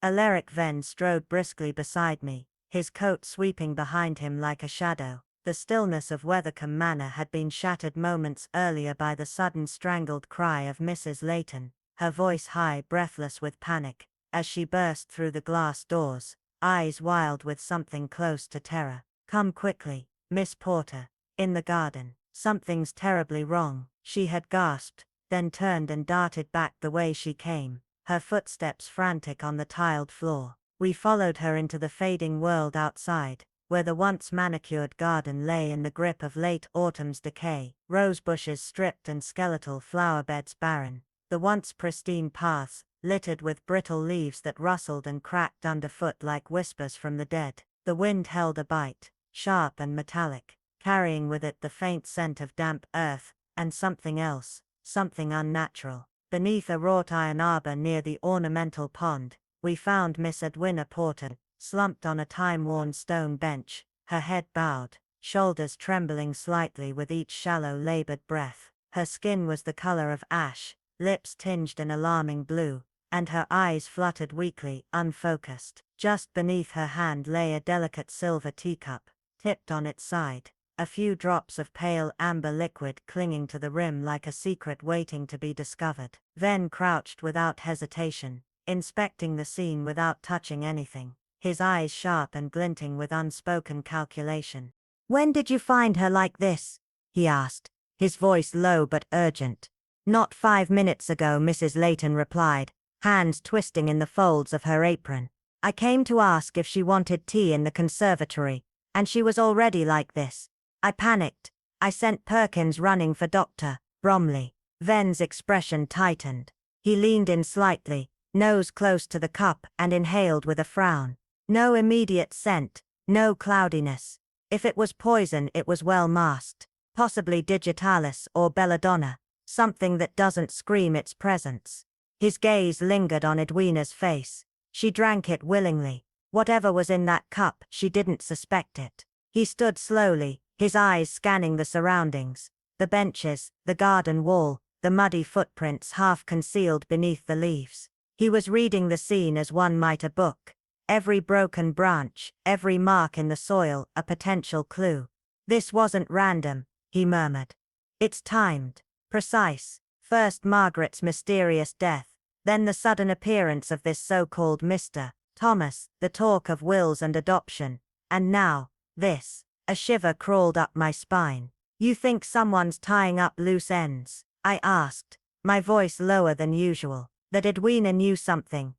Alaric Venn strode briskly beside me, his coat sweeping behind him like a shadow. The stillness of Wethercombe Manor had been shattered moments earlier by the sudden strangled cry of Mrs. Layton, her voice high, breathless with panic, as she burst through the glass doors, eyes wild with something close to terror. "Come quickly, Miss Porter, in the garden. Something's terribly wrong," she had gasped, then turned and darted back the way she came, her footsteps frantic on the tiled floor. We followed her into the fading world outside, where the once manicured garden lay in the grip of late autumn's decay, rosebushes stripped and skeletal flowerbeds barren, the once pristine paths littered with brittle leaves that rustled and cracked underfoot like whispers from the dead. The wind held a bite, sharp and metallic, carrying with it the faint scent of damp earth, and something else, something unnatural. Beneath a wrought iron arbor near the ornamental pond, we found Miss Edwina Porter, slumped on a time-worn stone bench, her head bowed, shoulders trembling slightly with each shallow labored breath. Her skin was the color of ash, lips tinged an alarming blue, and her eyes fluttered weakly, unfocused. Just beneath her hand lay a delicate silver teacup, tipped on its side, a few drops of pale amber liquid clinging to the rim like a secret waiting to be discovered. Venn crouched without hesitation, inspecting the scene without touching anything, his eyes sharp and glinting with unspoken calculation. "When did you find her like this?" he asked, his voice low but urgent. "Not 5 minutes ago," Mrs. Layton replied, hands twisting in the folds of her apron. "I came to ask if she wanted tea in the conservatory, and she was already like this. I panicked, I sent Perkins running for Dr. Bromley. Ven's expression tightened. He leaned in slightly, nose close to the cup, and inhaled with a frown. No immediate scent, no cloudiness. If it was poison, it was well masked. Possibly digitalis or belladonna, something that doesn't scream its presence. His gaze lingered on Edwina's face. She drank it willingly. Whatever was in that cup, she didn't suspect it. He stood slowly, his eyes scanning the surroundings. The benches, the garden wall, the muddy footprints half concealed beneath the leaves. He was reading the scene as one might a book. Every broken branch, every mark in the soil, a potential clue. This wasn't random, he murmured. It's timed, precise. First Margaret's mysterious death, then the sudden appearance of this so-called Mr. Thomas, the talk of wills and adoption, and now, this. A shiver crawled up my spine. You think someone's tying up loose ends? I asked, my voice lower than usual. That Edwina knew something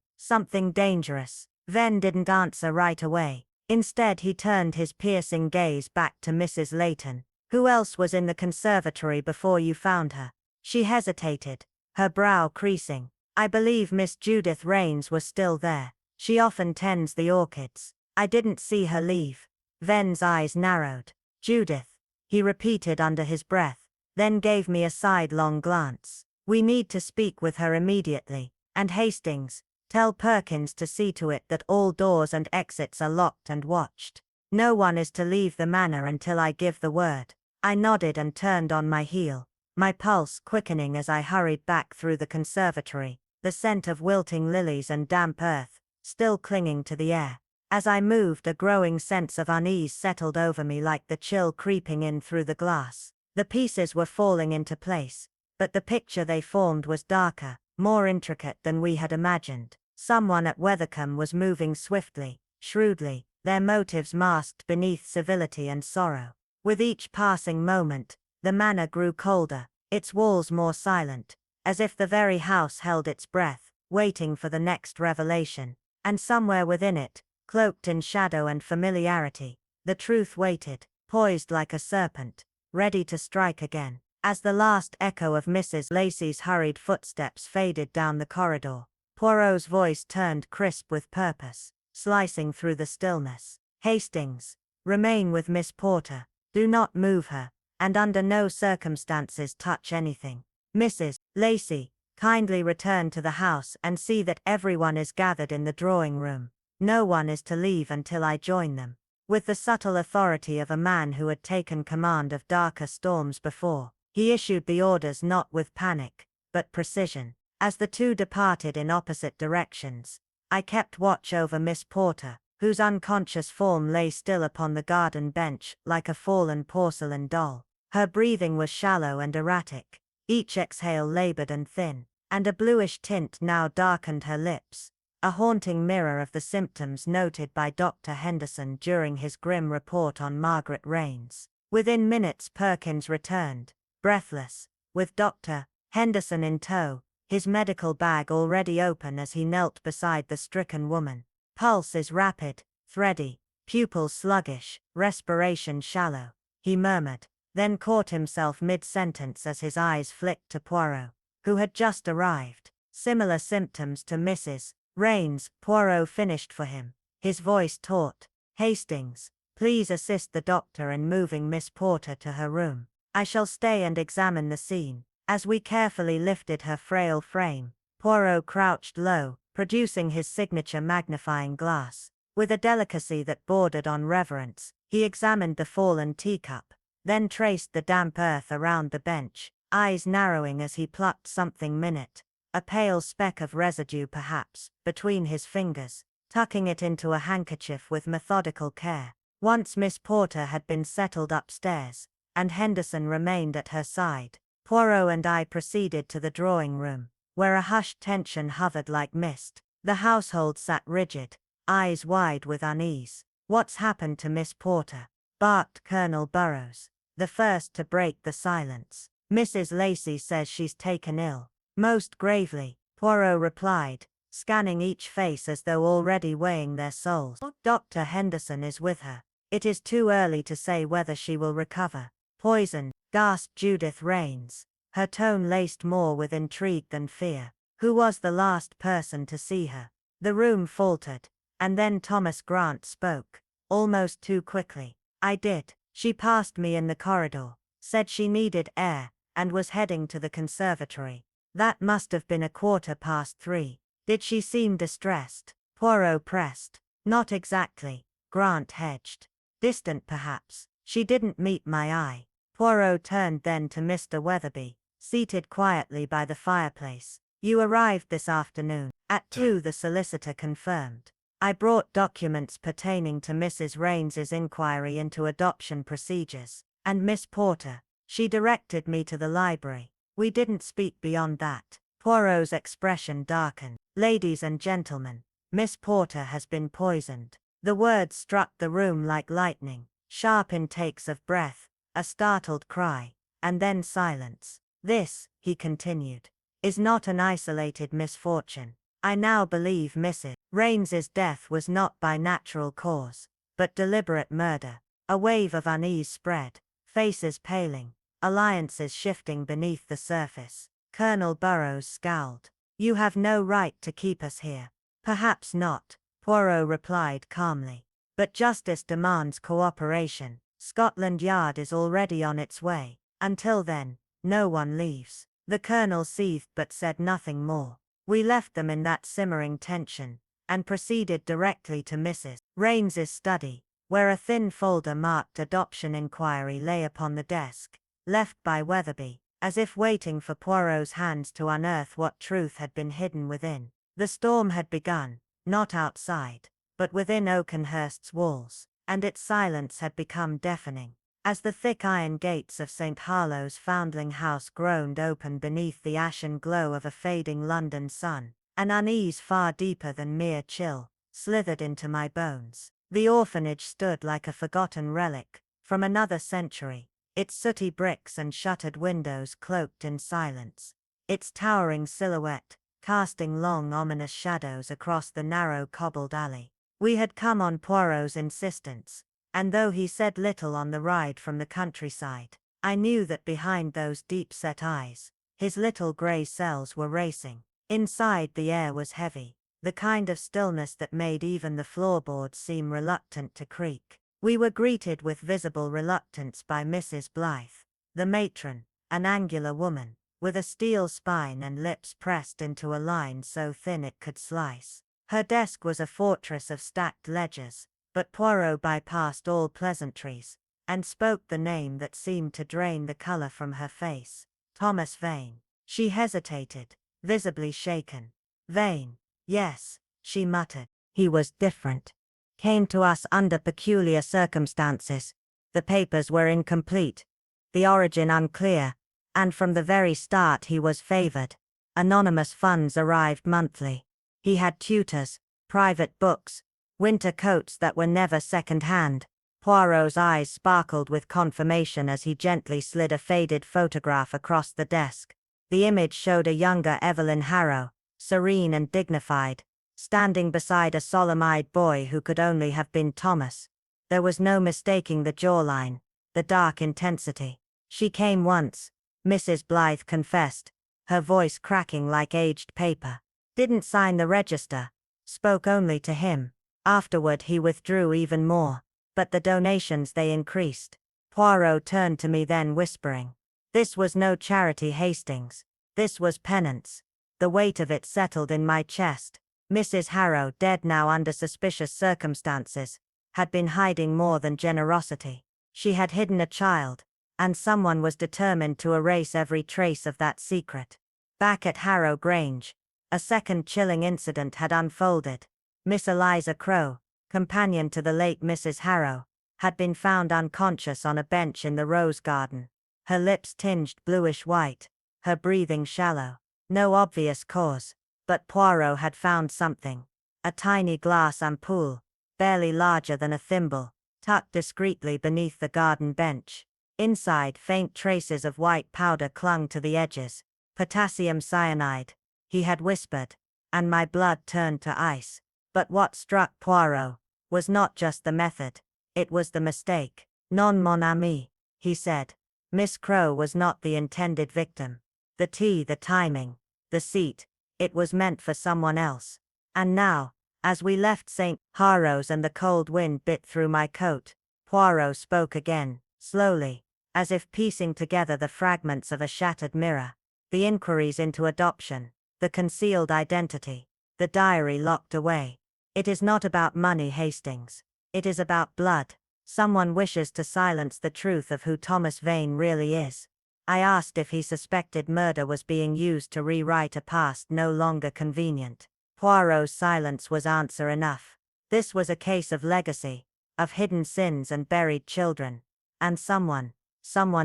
dangerous. Ven didn't answer right away. Instead he turned his piercing gaze back to Mrs. Layton. Who else was in the conservatory before you found her? She hesitated, her brow creasing. I believe Miss Judith Raines was still there. She often tends the orchids. I didn't see her leave. Ven's eyes narrowed. Judith, he repeated under his breath, then gave me a sidelong glance. We need to speak with her immediately. And Hastings, tell Perkins to see to it that all doors and exits are locked and watched. No one is to leave the manor until I give the word. I nodded and turned on my heel, my pulse quickening as I hurried back through the conservatory, the scent of wilting lilies and damp earth still clinging to the air. As I moved, a growing sense of unease settled over me like the chill creeping in through the glass. The pieces were falling into place, but the picture they formed was darker, more intricate than we had imagined. Someone at Wethercombe was moving swiftly, shrewdly, their motives masked beneath civility and sorrow. With each passing moment, the manor grew colder, its walls more silent, as if the very house held its breath, waiting for the next revelation. And somewhere within it, cloaked in shadow and familiarity, the truth waited, poised like a serpent, ready to strike again. As the last echo of Mrs. Lacey's hurried footsteps faded down the corridor, Poirot's voice turned crisp with purpose, slicing through the stillness. Hastings, remain with Miss Porter, do not move her, and under no circumstances touch anything. Mrs. Lacey, kindly return to the house and see that everyone is gathered in the drawing room. No one is to leave until I join them. With the subtle authority of a man who had taken command of darker storms before, he issued the orders not with panic, but precision. As the two departed in opposite directions, I kept watch over Miss Porter, whose unconscious form lay still upon the garden bench like a fallen porcelain doll. Her breathing was shallow and erratic, each exhale labored and thin, and a bluish tint now darkened her lips, a haunting mirror of the symptoms noted by Dr. Henderson during his grim report on Margaret Raines. Within minutes Perkins returned, breathless, with Dr. Henderson in tow, his medical bag already open as he knelt beside the stricken woman. Pulse is rapid, thready, pupils sluggish, respiration shallow, he murmured, then caught himself mid-sentence as his eyes flicked to Poirot, who had just arrived. Similar symptoms to Mrs. Raines, Poirot finished for him, his voice taut. Hastings, please assist the doctor in moving Miss Porter to her room. I shall stay and examine the scene. As we carefully lifted her frail frame, Poirot crouched low, producing his signature magnifying glass. With a delicacy that bordered on reverence, he examined the fallen teacup, then traced the damp earth around the bench, eyes narrowing as he plucked something minute, a pale speck of residue perhaps, between his fingers, tucking it into a handkerchief with methodical care. Once Miss Porter had been settled upstairs, and Henderson remained at her side, Poirot and I proceeded to the drawing room, where a hushed tension hovered like mist. The household sat rigid, eyes wide with unease. What's happened to Miss Porter? Barked Colonel Burrows, the first to break the silence. Mrs. Lacey says she's taken ill. Most gravely, Poirot replied, scanning each face as though already weighing their souls. Dr. Henderson is with her. It is too early to say whether she will recover. Poison, gasped Judith Raines, her tone laced more with intrigue than fear. Who was the last person to see her? The room faltered, and then Thomas Grant spoke, almost too quickly. I did. She passed me in the corridor, said she needed air, and was heading to the conservatory. That must have been 3:15. Did she seem distressed? Poirot pressed. Not exactly, Grant hedged. Distant perhaps. She didn't meet my eye. Poirot turned then to Mr. Weatherby, seated quietly by the fireplace. You arrived this afternoon. At 2, the solicitor confirmed. I brought documents pertaining to Mrs. Raines's inquiry into adoption procedures, and Miss Porter. She directed me to the library. We didn't speak beyond that. Poirot's expression darkened. Ladies and gentlemen, Miss Porter has been poisoned. The words struck the room like lightning. Sharp intakes of breath, a startled cry, and then silence. This, he continued, is not an isolated misfortune. I now believe Mrs. Raines's death was not by natural cause, but deliberate murder. A wave of unease spread, faces paling, alliances shifting beneath the surface. Colonel Burroughs scowled. You have no right to keep us here. Perhaps not, Poirot replied calmly. But justice demands cooperation. Scotland Yard is already on its way. Until then, no one leaves. The colonel seethed but said nothing more. We left them in that simmering tension, and proceeded directly to Mrs. Raines's study, where a thin folder marked adoption inquiry lay upon the desk, left by Weatherby, as if waiting for Poirot's hands to unearth what truth had been hidden within. The storm had begun, not outside, but within Oakenhurst's walls, and its silence had become deafening. As the thick iron gates of St. Harlow's Foundling House groaned open beneath the ashen glow of a fading London sun, an unease far deeper than mere chill slithered into my bones. The orphanage stood like a forgotten relic from another century, its sooty bricks and shuttered windows cloaked in silence, its towering silhouette casting long ominous shadows across the narrow cobbled alley. We had come on Poirot's insistence, and though he said little on the ride from the countryside, I knew that behind those deep-set eyes, his little grey cells were racing. Inside the air was heavy, the kind of stillness that made even the floorboards seem reluctant to creak. We were greeted with visible reluctance by Mrs. Blythe, the matron, an angular woman, with a steel spine and lips pressed into a line so thin it could slice. Her desk was a fortress of stacked ledgers, but Poirot bypassed all pleasantries, and spoke the name that seemed to drain the color from her face. Thomas Vane. She hesitated, visibly shaken. Vane. Yes, she muttered. He was different. Came to us under peculiar circumstances. The papers were incomplete, the origin unclear, and from the very start he was favored. Anonymous funds arrived monthly. He had tutors, private books, winter coats that were never second-hand. Poirot's eyes sparkled with confirmation as he gently slid a faded photograph across the desk. The image showed a younger Evelyn Harrow, serene and dignified, standing beside a solemn-eyed boy who could only have been Thomas. There was no mistaking the jawline, the dark intensity. She came once, Mrs. Blythe confessed, her voice cracking like aged paper. Didn't sign the register, spoke only to him. Afterward he withdrew even more, but the donations they increased. Poirot turned to me then whispering, "This was no charity, Hastings. This was penance." The weight of it settled in my chest. Mrs. Harrow, dead now under suspicious circumstances, had been hiding more than generosity. She had hidden a child, and someone was determined to erase every trace of that secret. Back at Harrow Grange, a second chilling incident had unfolded. Miss Eliza Crowe, companion to the late Mrs. Harrow, had been found unconscious on a bench in the rose garden, her lips tinged bluish-white, her breathing shallow. No obvious cause, but Poirot had found something. A tiny glass ampoule, barely larger than a thimble, tucked discreetly beneath the garden bench. Inside, faint traces of white powder clung to the edges. Potassium cyanide, he had whispered, and my blood turned to ice. But what struck Poirot was not just the method, it was the mistake. "Non mon ami," he said, Miss Crowe was not the intended victim. The tea, the timing, the seat, it was meant for someone else. And now, as we left St. Harrow's and the cold wind bit through my coat, Poirot spoke again, slowly, as if piecing together the fragments of a shattered mirror. The inquiries into adoption, the concealed identity, the diary locked away. It is not about money, Hastings. It is about blood. Someone wishes to silence the truth of who Thomas Vane really is. I asked if he suspected murder was being used to rewrite a past no longer convenient. Poirot's silence was answer enough. This was a case of legacy, of hidden sins and buried children. And someone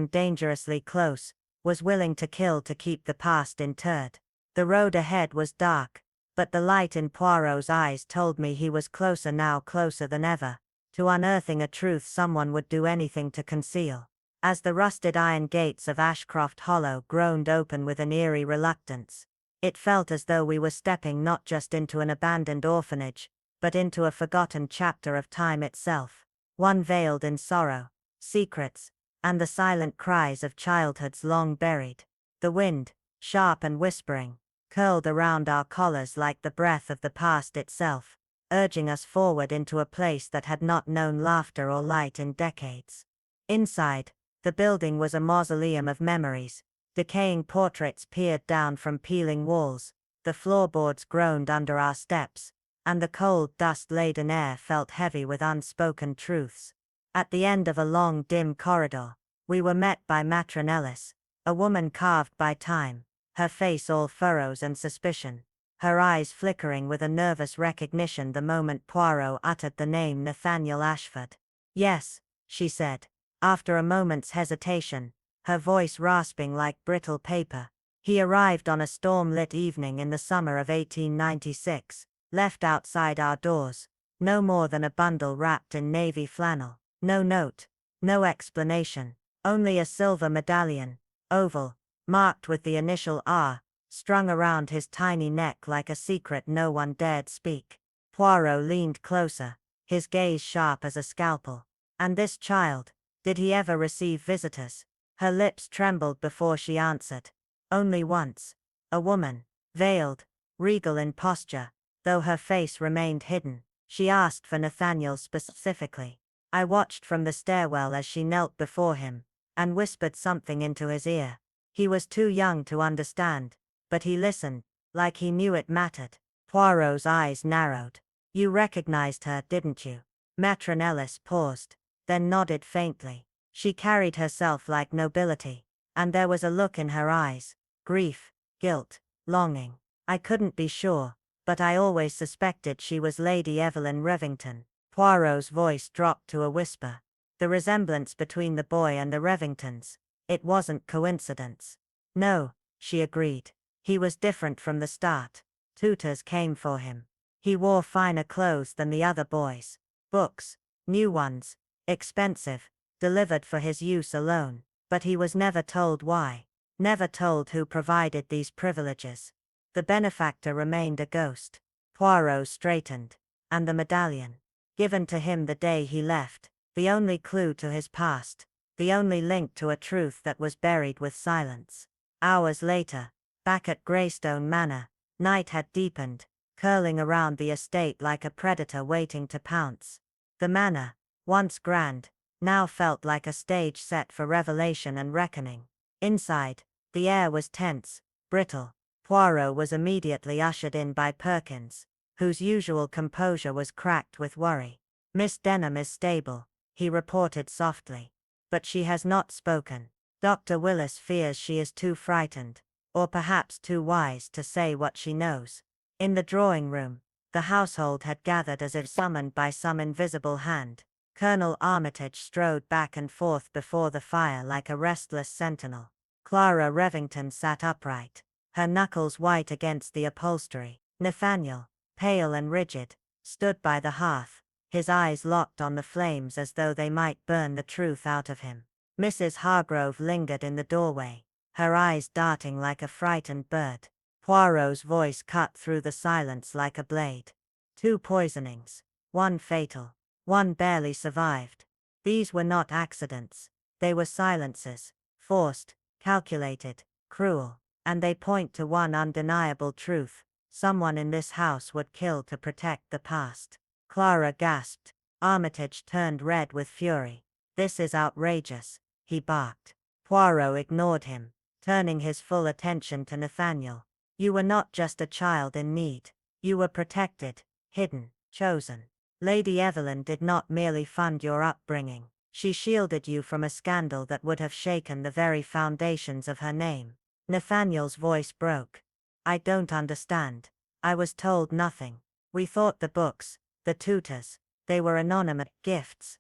dangerously close, was willing to kill to keep the past interred. The road ahead was dark, but the light in Poirot's eyes told me he was closer now, closer than ever, to unearthing a truth someone would do anything to conceal. As the rusted iron gates of Ashcroft Hollow groaned open with an eerie reluctance, it felt as though we were stepping not just into an abandoned orphanage, but into a forgotten chapter of time itself, one veiled in sorrow, secrets, and the silent cries of childhoods long buried. The wind, sharp and whispering, curled around our collars like the breath of the past itself, urging us forward into a place that had not known laughter or light in decades. Inside, the building was a mausoleum of memories. Decaying portraits peered down from peeling walls, the floorboards groaned under our steps, and the cold, dust-laden air felt heavy with unspoken truths. At the end of a long, dim corridor, we were met by Matron Ellis, a woman carved by time, her face all furrows and suspicion, her eyes flickering with a nervous recognition the moment Poirot uttered the name Nathaniel Ashford. "Yes," she said, after a moment's hesitation, her voice rasping like brittle paper. "He arrived on a storm-lit evening in the summer of 1896, left outside our doors, no more than a bundle wrapped in navy flannel. No note, no explanation, only a silver medallion, oval, marked with the initial R, strung around his tiny neck like a secret no one dared speak." Poirot leaned closer, his gaze sharp as a scalpel. "And this child, did he ever receive visitors?" Her lips trembled before she answered. "Only once. A woman, veiled, regal in posture, though her face remained hidden. She asked for Nathaniel specifically. I watched from the stairwell as she knelt before him, and whispered something into his ear. He was too young to understand, but he listened, like he knew it mattered." Poirot's eyes narrowed. "You recognized her, didn't you?" Matron Ellis paused, then nodded faintly. She carried herself like nobility, and there was a look in her eyes, grief, guilt, longing. "I couldn't be sure, but I always suspected she was Lady Evelyn Revington." Poirot's voice dropped to a whisper. The resemblance between the boy and the Revingtons, it wasn't coincidence. "No," she agreed. "He was different from the start. Tutors came for him. He wore finer clothes than the other boys. Books, new ones, expensive, delivered for his use alone. But he was never told why, never told who provided these privileges. The benefactor remained a ghost." Poirot straightened. "And the medallion? Given to him the day he left, the only clue to his past, the only link to a truth that was buried with silence." Hours later, back at Greystone Manor, night had deepened, curling around the estate like a predator waiting to pounce. The manor, once grand, now felt like a stage set for revelation and reckoning. Inside, the air was tense, brittle. Poirot was immediately ushered in by Perkins, whose usual composure was cracked with worry. "Miss Denham is stable," he reported softly. "But she has not spoken. Dr. Willis fears she is too frightened, or perhaps too wise to say what she knows." In the drawing room, the household had gathered as if summoned by some invisible hand. Colonel Armitage strode back and forth before the fire like a restless sentinel. Clara Revington sat upright, her knuckles white against the upholstery. Nathaniel, pale and rigid, stood by the hearth, his eyes locked on the flames as though they might burn the truth out of him. Mrs. Hargrove lingered in the doorway, her eyes darting like a frightened bird. Poirot's voice cut through the silence like a blade. "Two poisonings, one fatal. One barely survived. These were not accidents. They were silences, Forced, calculated, cruel. And they point to one undeniable truth: someone in this house would kill to protect the past. Clara gasped. Armitage turned red with fury. This is outrageous, he barked. Poirot ignored him, turning his full attention to Nathaniel. You were not just a child in need. You were protected, hidden, chosen. Lady Evelyn did not merely fund your upbringing. She shielded you from a scandal that would have shaken the very foundations of her name. Nathaniel's voice broke. I don't understand. I was told nothing. We thought the books, the tutors, they were anonymous gifts.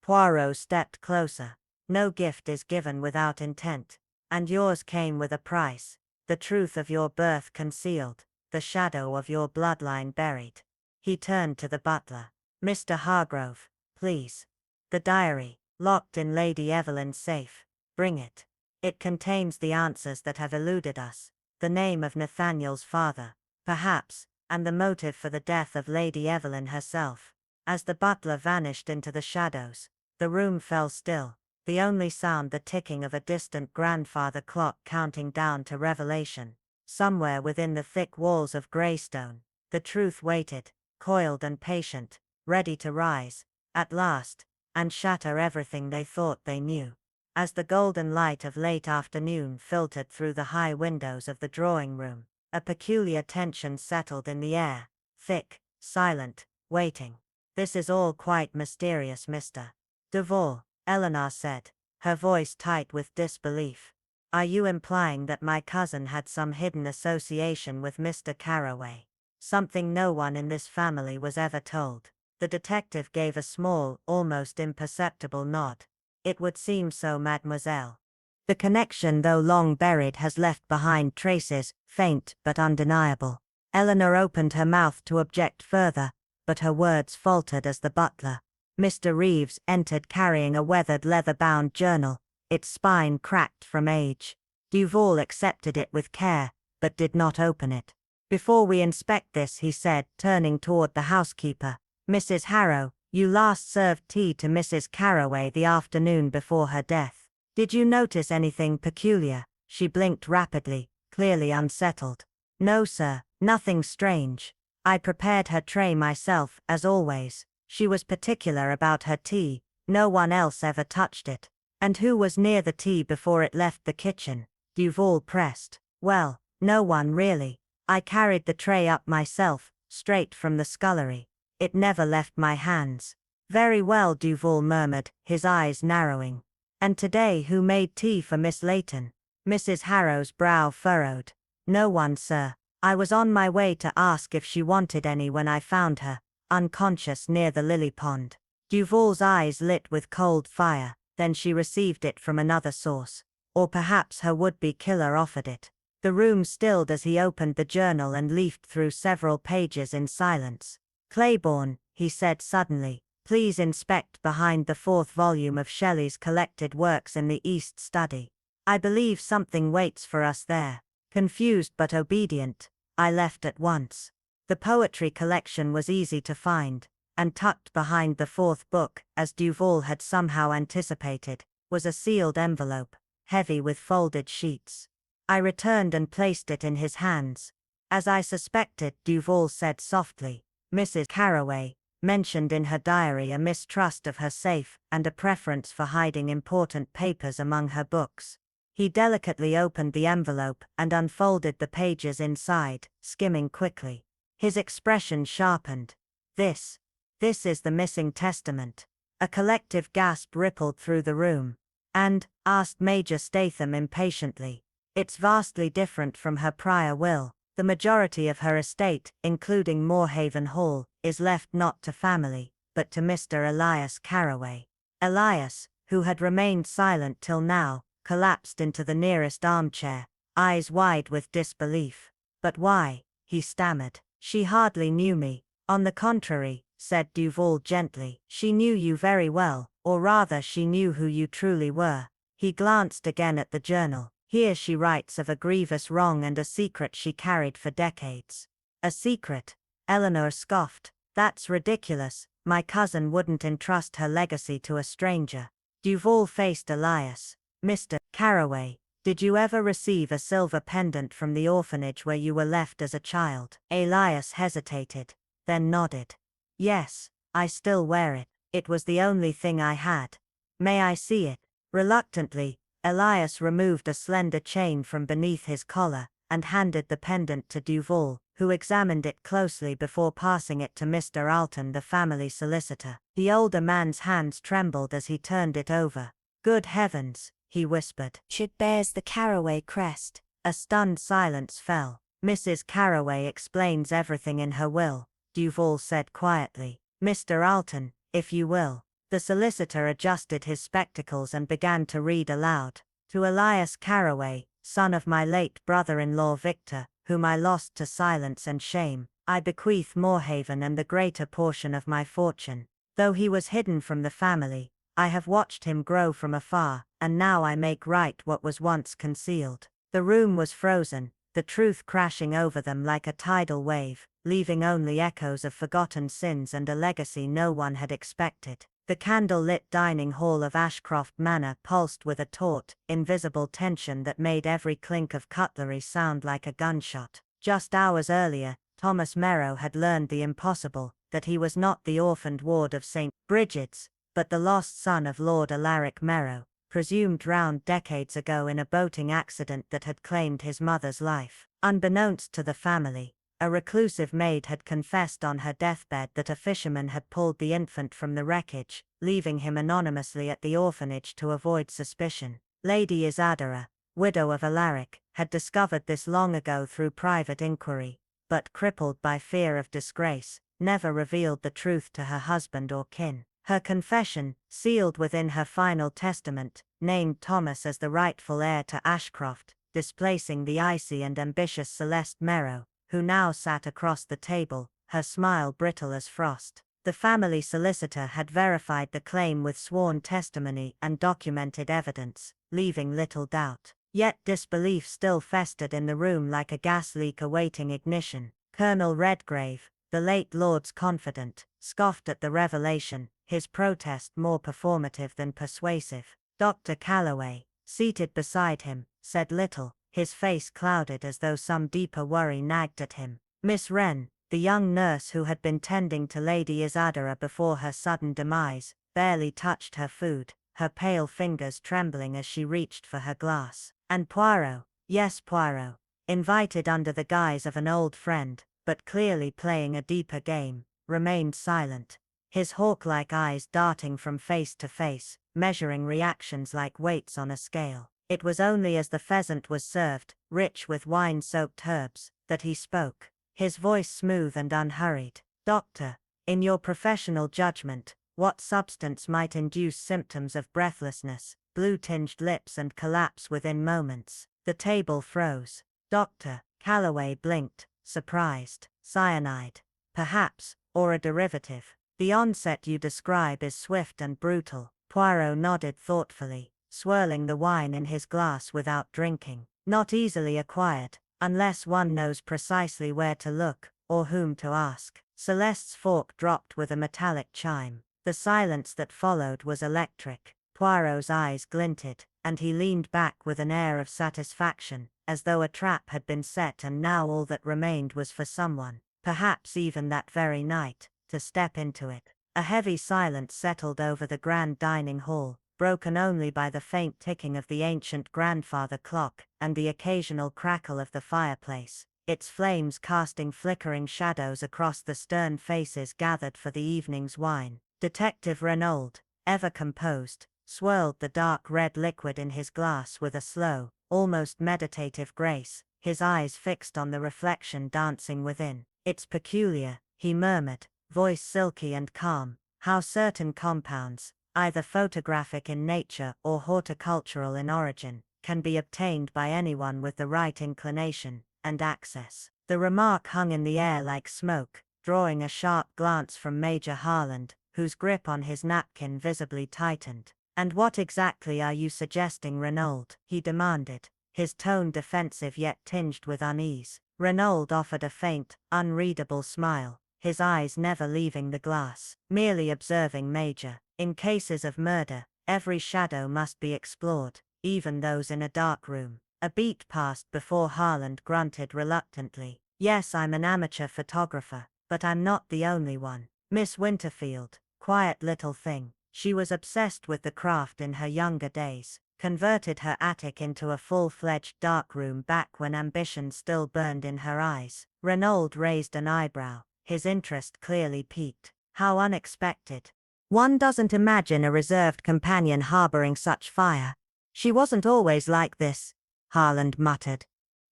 Poirot stepped closer. No gift is given without intent. And yours came with a price. The truth of your birth concealed, the shadow of your bloodline buried. He turned to the butler. Mr. Hargrove, please. The diary, locked in Lady Evelyn's safe. Bring it. It contains the answers that have eluded us. The name of Nathaniel's father, perhaps, and the motive for the death of Lady Evelyn herself. As the butler vanished into the shadows, the room fell still, the only sound the ticking of a distant grandfather clock counting down to revelation. Somewhere within the thick walls of Greystone, the truth waited, coiled and patient, ready to rise, at last, and shatter everything they thought they knew. As the golden light of late afternoon filtered through the high windows of the drawing-room, a peculiar tension settled in the air, thick, silent, waiting. This is all quite mysterious, Mr. Duval, Eleanor said, her voice tight with disbelief. Are you implying that my cousin had some hidden association with Mr. Carroway? Something no one in this family was ever told. The detective gave a small, almost imperceptible nod. It would seem so, mademoiselle. The connection, though long buried, has left behind traces, faint but undeniable. Eleanor opened her mouth to object further, but her words faltered as the butler, Mr. Reeves, entered carrying a weathered leather-bound journal, its spine cracked from age. Duval accepted it with care, but did not open it. Before we inspect this, he said, turning toward the housekeeper. Mrs. Harrow, you last served tea to Mrs. Carroway the afternoon before her death. Did you notice anything peculiar? She blinked rapidly, clearly unsettled. No, sir, nothing strange. I prepared her tray myself, as always. She was particular about her tea. No one else ever touched it. And who was near the tea before it left the kitchen? Duval pressed. Well, no one really. I carried the tray up myself, straight from the scullery. It never left my hands. Very well, Duval murmured, his eyes narrowing. And today who made tea for Miss Layton? Mrs. Harrow's brow furrowed. No one, sir. I was on my way to ask if she wanted any when I found her, unconscious near the lily pond. Duval's eyes lit with cold fire. Then she received it from another source. Or perhaps her would-be killer offered it. The room stilled as he opened the journal and leafed through several pages in silence. Claiborne, he said suddenly, please inspect behind the 4th volume of Shelley's collected works in the East Study. I believe something waits for us there. Confused but obedient, I left at once. The poetry collection was easy to find, and tucked behind the 4th book, as Duval had somehow anticipated, was a sealed envelope, heavy with folded sheets. I returned and placed it in his hands. As I suspected, Duval said softly, Mrs. Carroway mentioned in her diary a mistrust of her safe and a preference for hiding important papers among her books. He delicately opened the envelope and unfolded the pages inside, skimming quickly. His expression sharpened. This is the missing testament. A collective gasp rippled through the room. And, asked Major Statham impatiently, it's vastly different from her prior will. The majority of her estate, including Moorhaven Hall, is left not to family, but to Mr. Elias Carroway. Elias, who had remained silent till now, collapsed into the nearest armchair, eyes wide with disbelief. But why? He stammered. She hardly knew me. On the contrary, said Duval gently, she knew you very well, or rather she knew who you truly were. He glanced again at the journal. Here she writes of a grievous wrong and a secret she carried for decades. A secret? Eleanor scoffed. That's ridiculous. My cousin wouldn't entrust her legacy to a stranger. Duval faced Elias. Mr. Carraway, did you ever receive a silver pendant from the orphanage where you were left as a child? Elias hesitated, then nodded. Yes, I still wear it. It was the only thing I had. May I see it? Reluctantly, Elias removed a slender chain from beneath his collar, and handed the pendant to Duval, who examined it closely before passing it to Mr. Alton, the family solicitor. The older man's hands trembled as he turned it over. Good heavens, he whispered. It bears the Carraway crest. A stunned silence fell. Mrs. Carraway explains everything in her will, Duval said quietly. Mr. Alton, if you will. The solicitor adjusted his spectacles and began to read aloud. To Elias Carraway, son of my late brother-in-law Victor, whom I lost to silence and shame, I bequeath Moorhaven and the greater portion of my fortune. Though he was hidden from the family, I have watched him grow from afar, and now I make right what was once concealed. The room was frozen, the truth crashing over them like a tidal wave, leaving only echoes of forgotten sins and a legacy no one had expected. The candle-lit dining hall of Ashcroft Manor pulsed with a taut, invisible tension that made every clink of cutlery sound like a gunshot. Just hours earlier, Thomas Merrow had learned the impossible, that he was not the orphaned ward of St. Bridget's, but the lost son of Lord Alaric Merrow, presumed drowned decades ago in a boating accident that had claimed his mother's life. Unbeknownst to the family, a reclusive maid had confessed on her deathbed that a fisherman had pulled the infant from the wreckage, leaving him anonymously at the orphanage to avoid suspicion. Lady Isadora, widow of Alaric, had discovered this long ago through private inquiry, but crippled by fear of disgrace, never revealed the truth to her husband or kin. Her confession, sealed within her final testament, named Thomas as the rightful heir to Ashcroft, displacing the icy and ambitious Celeste Merrow, who now sat across the table, her smile brittle as frost. The family solicitor had verified the claim with sworn testimony and documented evidence, leaving little doubt. Yet disbelief still festered in the room like a gas leak awaiting ignition. Colonel Redgrave, the late Lord's confidant, scoffed at the revelation, his protest more performative than persuasive. Dr. Calloway, seated beside him, said little, his face clouded as though some deeper worry nagged at him. Miss Wren, the young nurse who had been tending to Lady Isadora before her sudden demise, barely touched her food, her pale fingers trembling as she reached for her glass. And Poirot, yes Poirot, invited under the guise of an old friend, but clearly playing a deeper game, remained silent, his hawk-like eyes darting from face to face, measuring reactions like weights on a scale. It was only as the pheasant was served, rich with wine-soaked herbs, that he spoke, his voice smooth and unhurried. Doctor, in your professional judgment, what substance might induce symptoms of breathlessness, blue-tinged lips and collapse within moments? The table froze. Dr. Calloway blinked, surprised. Cyanide, perhaps, or a derivative. The onset you describe is swift and brutal. Poirot nodded thoughtfully, swirling the wine in his glass without drinking. Not easily acquired, unless one knows precisely where to look, or whom to ask. Celeste's fork dropped with a metallic chime. The silence that followed was electric. Poirot's eyes glinted, and he leaned back with an air of satisfaction, as though a trap had been set and now all that remained was for someone, perhaps even that very night, to step into it. A heavy silence settled over the grand dining hall, broken only by the faint ticking of the ancient grandfather clock and the occasional crackle of the fireplace, its flames casting flickering shadows across the stern faces gathered for the evening's wine. Detective Renaud, ever composed, swirled the dark red liquid in his glass with a slow, almost meditative grace, his eyes fixed on the reflection dancing within. It's peculiar, he murmured, voice silky and calm, how certain compounds, either photographic in nature or horticultural in origin, can be obtained by anyone with the right inclination and access. The remark hung in the air like smoke, drawing a sharp glance from Major Harland, whose grip on his napkin visibly tightened. "And what exactly are you suggesting, Renaud?" he demanded, his tone defensive yet tinged with unease. Renaud offered a faint, unreadable smile, his eyes never leaving the glass. "Merely observing, Major. In cases of murder, every shadow must be explored. even those in a dark room. A beat passed before Harland grunted reluctantly. Yes, I'm an amateur photographer, but I'm not the only one. Miss Winterfield, quiet little thing. She was obsessed with the craft in her younger days, converted her attic into a full-fledged darkroom back when ambition still burned in her eyes. Renaud raised an eyebrow, his interest clearly piqued. How unexpected. One doesn't imagine a reserved companion harboring such fire. She wasn't always like this, Harland muttered.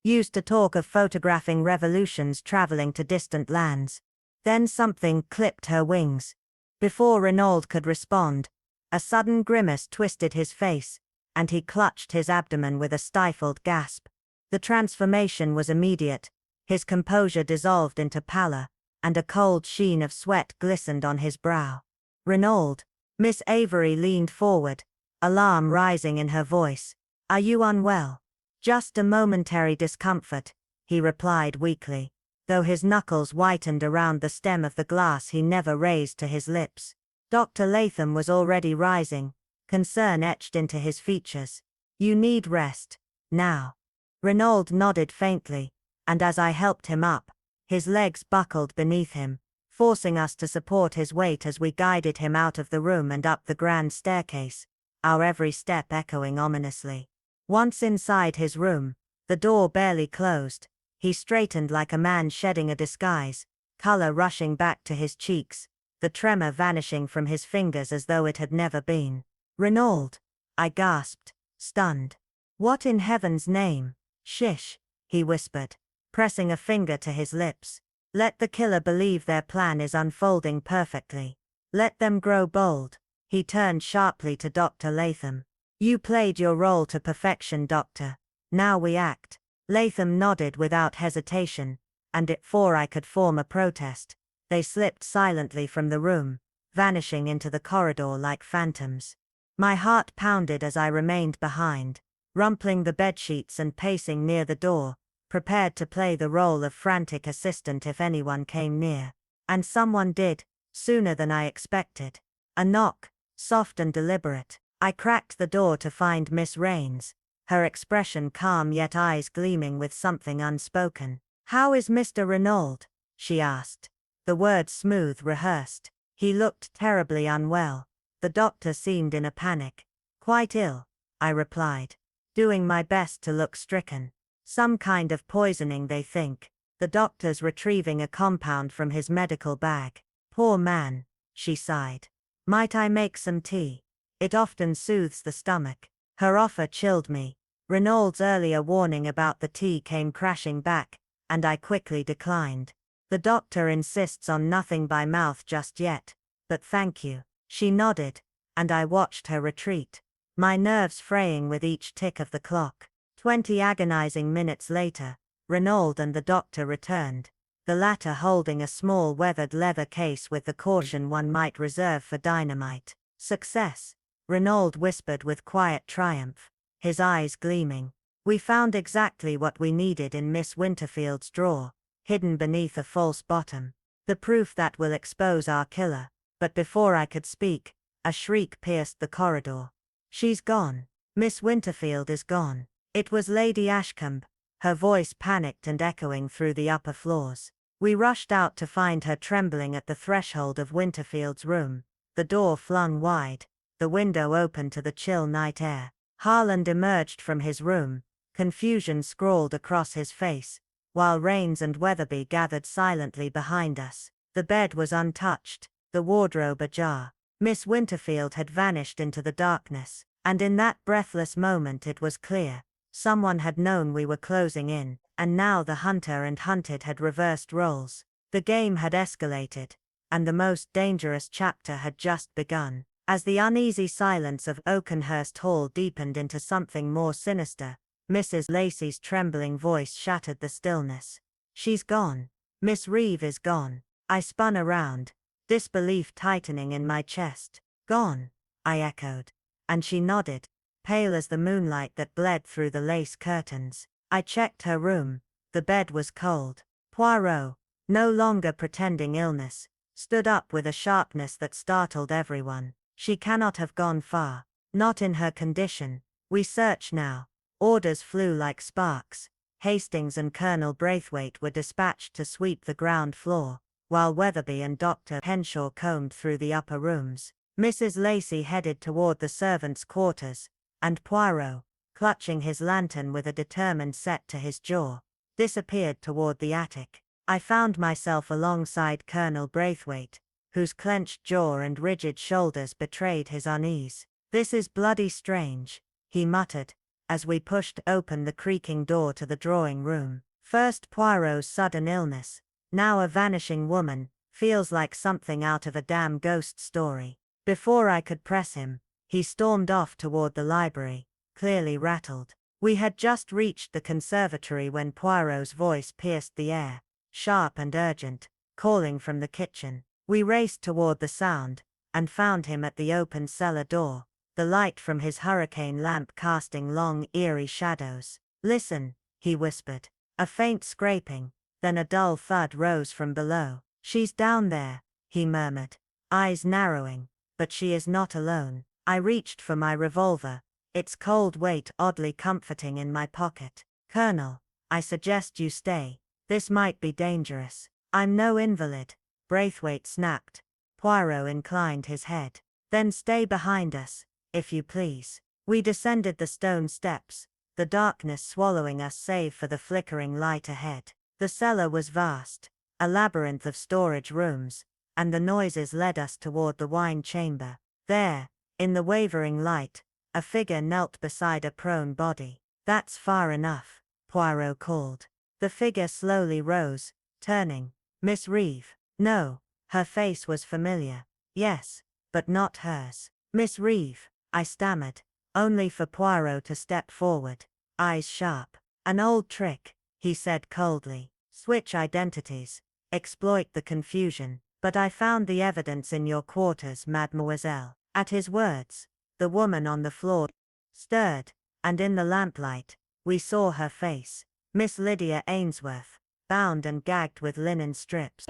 Used to talk of photographing revolutions traveling to distant lands. Then something clipped her wings. Before Renaud could respond, a sudden grimace twisted his face, and he clutched his abdomen with a stifled gasp. The transformation was immediate, his composure dissolved into pallor, and a cold sheen of sweat glistened on his brow. Renaud. Miss Avery leaned forward, alarm rising in her voice. Are you unwell? Just a momentary discomfort, he replied weakly, though his knuckles whitened around the stem of the glass he never raised to his lips. Dr. Latham was already rising, concern etched into his features. You need rest, now. Renaud nodded faintly, and as I helped him up, his legs buckled beneath him, forcing us to support his weight as we guided him out of the room and up the grand staircase, our every step echoing ominously. Once inside his room, the door barely closed, he straightened like a man shedding a disguise, color rushing back to his cheeks, the tremor vanishing from his fingers as though it had never been. Renaud, I gasped, stunned. What in heaven's name? Shish, he whispered, pressing a finger to his lips. Let the killer believe their plan is unfolding perfectly. Let them grow bold. He turned sharply to Dr. Latham. You played your role to perfection, Doctor. Now we act. Latham nodded without hesitation, and before I could form a protest, they slipped silently from the room, vanishing into the corridor like phantoms. My heart pounded as I remained behind, rumpling the bedsheets and pacing near the door, prepared to play the role of frantic assistant if anyone came near. And someone did, sooner than I expected. A knock, soft and deliberate. I cracked the door to find Miss Raines, her expression calm yet eyes gleaming with something unspoken. How is Mr. Renaud? She asked. The words smooth, rehearsed. He looked terribly unwell. The doctor seemed in a panic. Quite ill, I replied, doing my best to look stricken. Some kind of poisoning, they think. The doctor's retrieving a compound from his medical bag. Poor man, she sighed. Might I make some tea? It often soothes the stomach. Her offer chilled me. Renaud's earlier warning about the tea came crashing back, and I quickly declined. The doctor insists on nothing by mouth just yet, but thank you. She nodded, and I watched her retreat, my nerves fraying with each tick of the clock. 20 agonizing minutes later, Renaud and the doctor returned, the latter holding a small weathered leather case with the caution one might reserve for dynamite. Success, Renaud whispered with quiet triumph, his eyes gleaming. We found exactly what we needed in Miss Winterfield's drawer, hidden beneath a false bottom. The proof that will expose our killer. But before I could speak, a shriek pierced the corridor. She's gone. Miss Winterfield is gone. It was Lady Ashcombe, her voice panicked and echoing through the upper floors. We rushed out to find her trembling at the threshold of Winterfield's room, the door flung wide, the window open to the chill night air. Harland emerged from his room, confusion scrawled across his face, while Raines and Weatherby gathered silently behind us. The bed was untouched, the wardrobe ajar. Miss Winterfield had vanished into the darkness, and in that breathless moment it was clear. Someone had known we were closing in, and now the hunter and hunted had reversed roles. The game had escalated, and the most dangerous chapter had just begun. As the uneasy silence of Oakenhurst Hall deepened into something more sinister, Mrs. Lacey's trembling voice shattered the stillness. She's gone. Miss Reeve is gone. I spun around, disbelief tightening in my chest. Gone, I echoed, and she nodded, pale as the moonlight that bled through the lace curtains. I checked her room. The bed was cold. Poirot, no longer pretending illness, stood up with a sharpness that startled everyone. She cannot have gone far. Not in her condition. We search now. Orders flew like sparks. Hastings and Colonel Braithwaite were dispatched to sweep the ground floor, while Weatherby and Dr. Henshaw combed through the upper rooms. Mrs. Lacey headed toward the servants' quarters, and Poirot, clutching his lantern with a determined set to his jaw, disappeared toward the attic. I found myself alongside Colonel Braithwaite, whose clenched jaw and rigid shoulders betrayed his unease. "This is bloody strange," he muttered, as we pushed open the creaking door to the drawing room. First Poirot's sudden illness, now a vanishing woman, feels like something out of a damn ghost story. Before I could press him, he stormed off toward the library, clearly rattled. We had just reached the conservatory when Poirot's voice pierced the air, sharp and urgent, calling from the kitchen. We raced toward the sound, and found him at the open cellar door, the light from his hurricane lamp casting long, eerie shadows. "Listen," he whispered. A faint scraping, then a dull thud rose from below. "She's down there," he murmured, eyes narrowing, "but she is not alone." I reached for my revolver, its cold weight oddly comforting in my pocket. "Colonel, I suggest you stay. This might be dangerous." "I'm no invalid," Braithwaite snapped. Poirot inclined his head. "Then stay behind us, if you please." We descended the stone steps, the darkness swallowing us save for the flickering light ahead. The cellar was vast, a labyrinth of storage rooms, and the noises led us toward the wine chamber. There, in the wavering light, a figure knelt beside a prone body. "That's far enough," Poirot called. The figure slowly rose, turning. "Miss Reeve." No, her face was familiar. Yes, but not hers. "Miss Reeve," I stammered, only for Poirot to step forward, eyes sharp. "An old trick," he said coldly. "Switch identities, exploit the confusion. But I found the evidence in your quarters, mademoiselle." At his words, the woman on the floor stirred, and in the lamplight, we saw her face. Miss Lydia Ainsworth, bound and gagged with linen strips.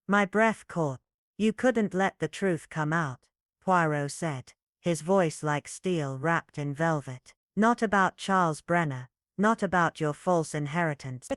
My breath caught. "You couldn't let the truth come out," Poirot said, his voice like steel wrapped in velvet. "Not about Charles Brenner, not about your false inheritance.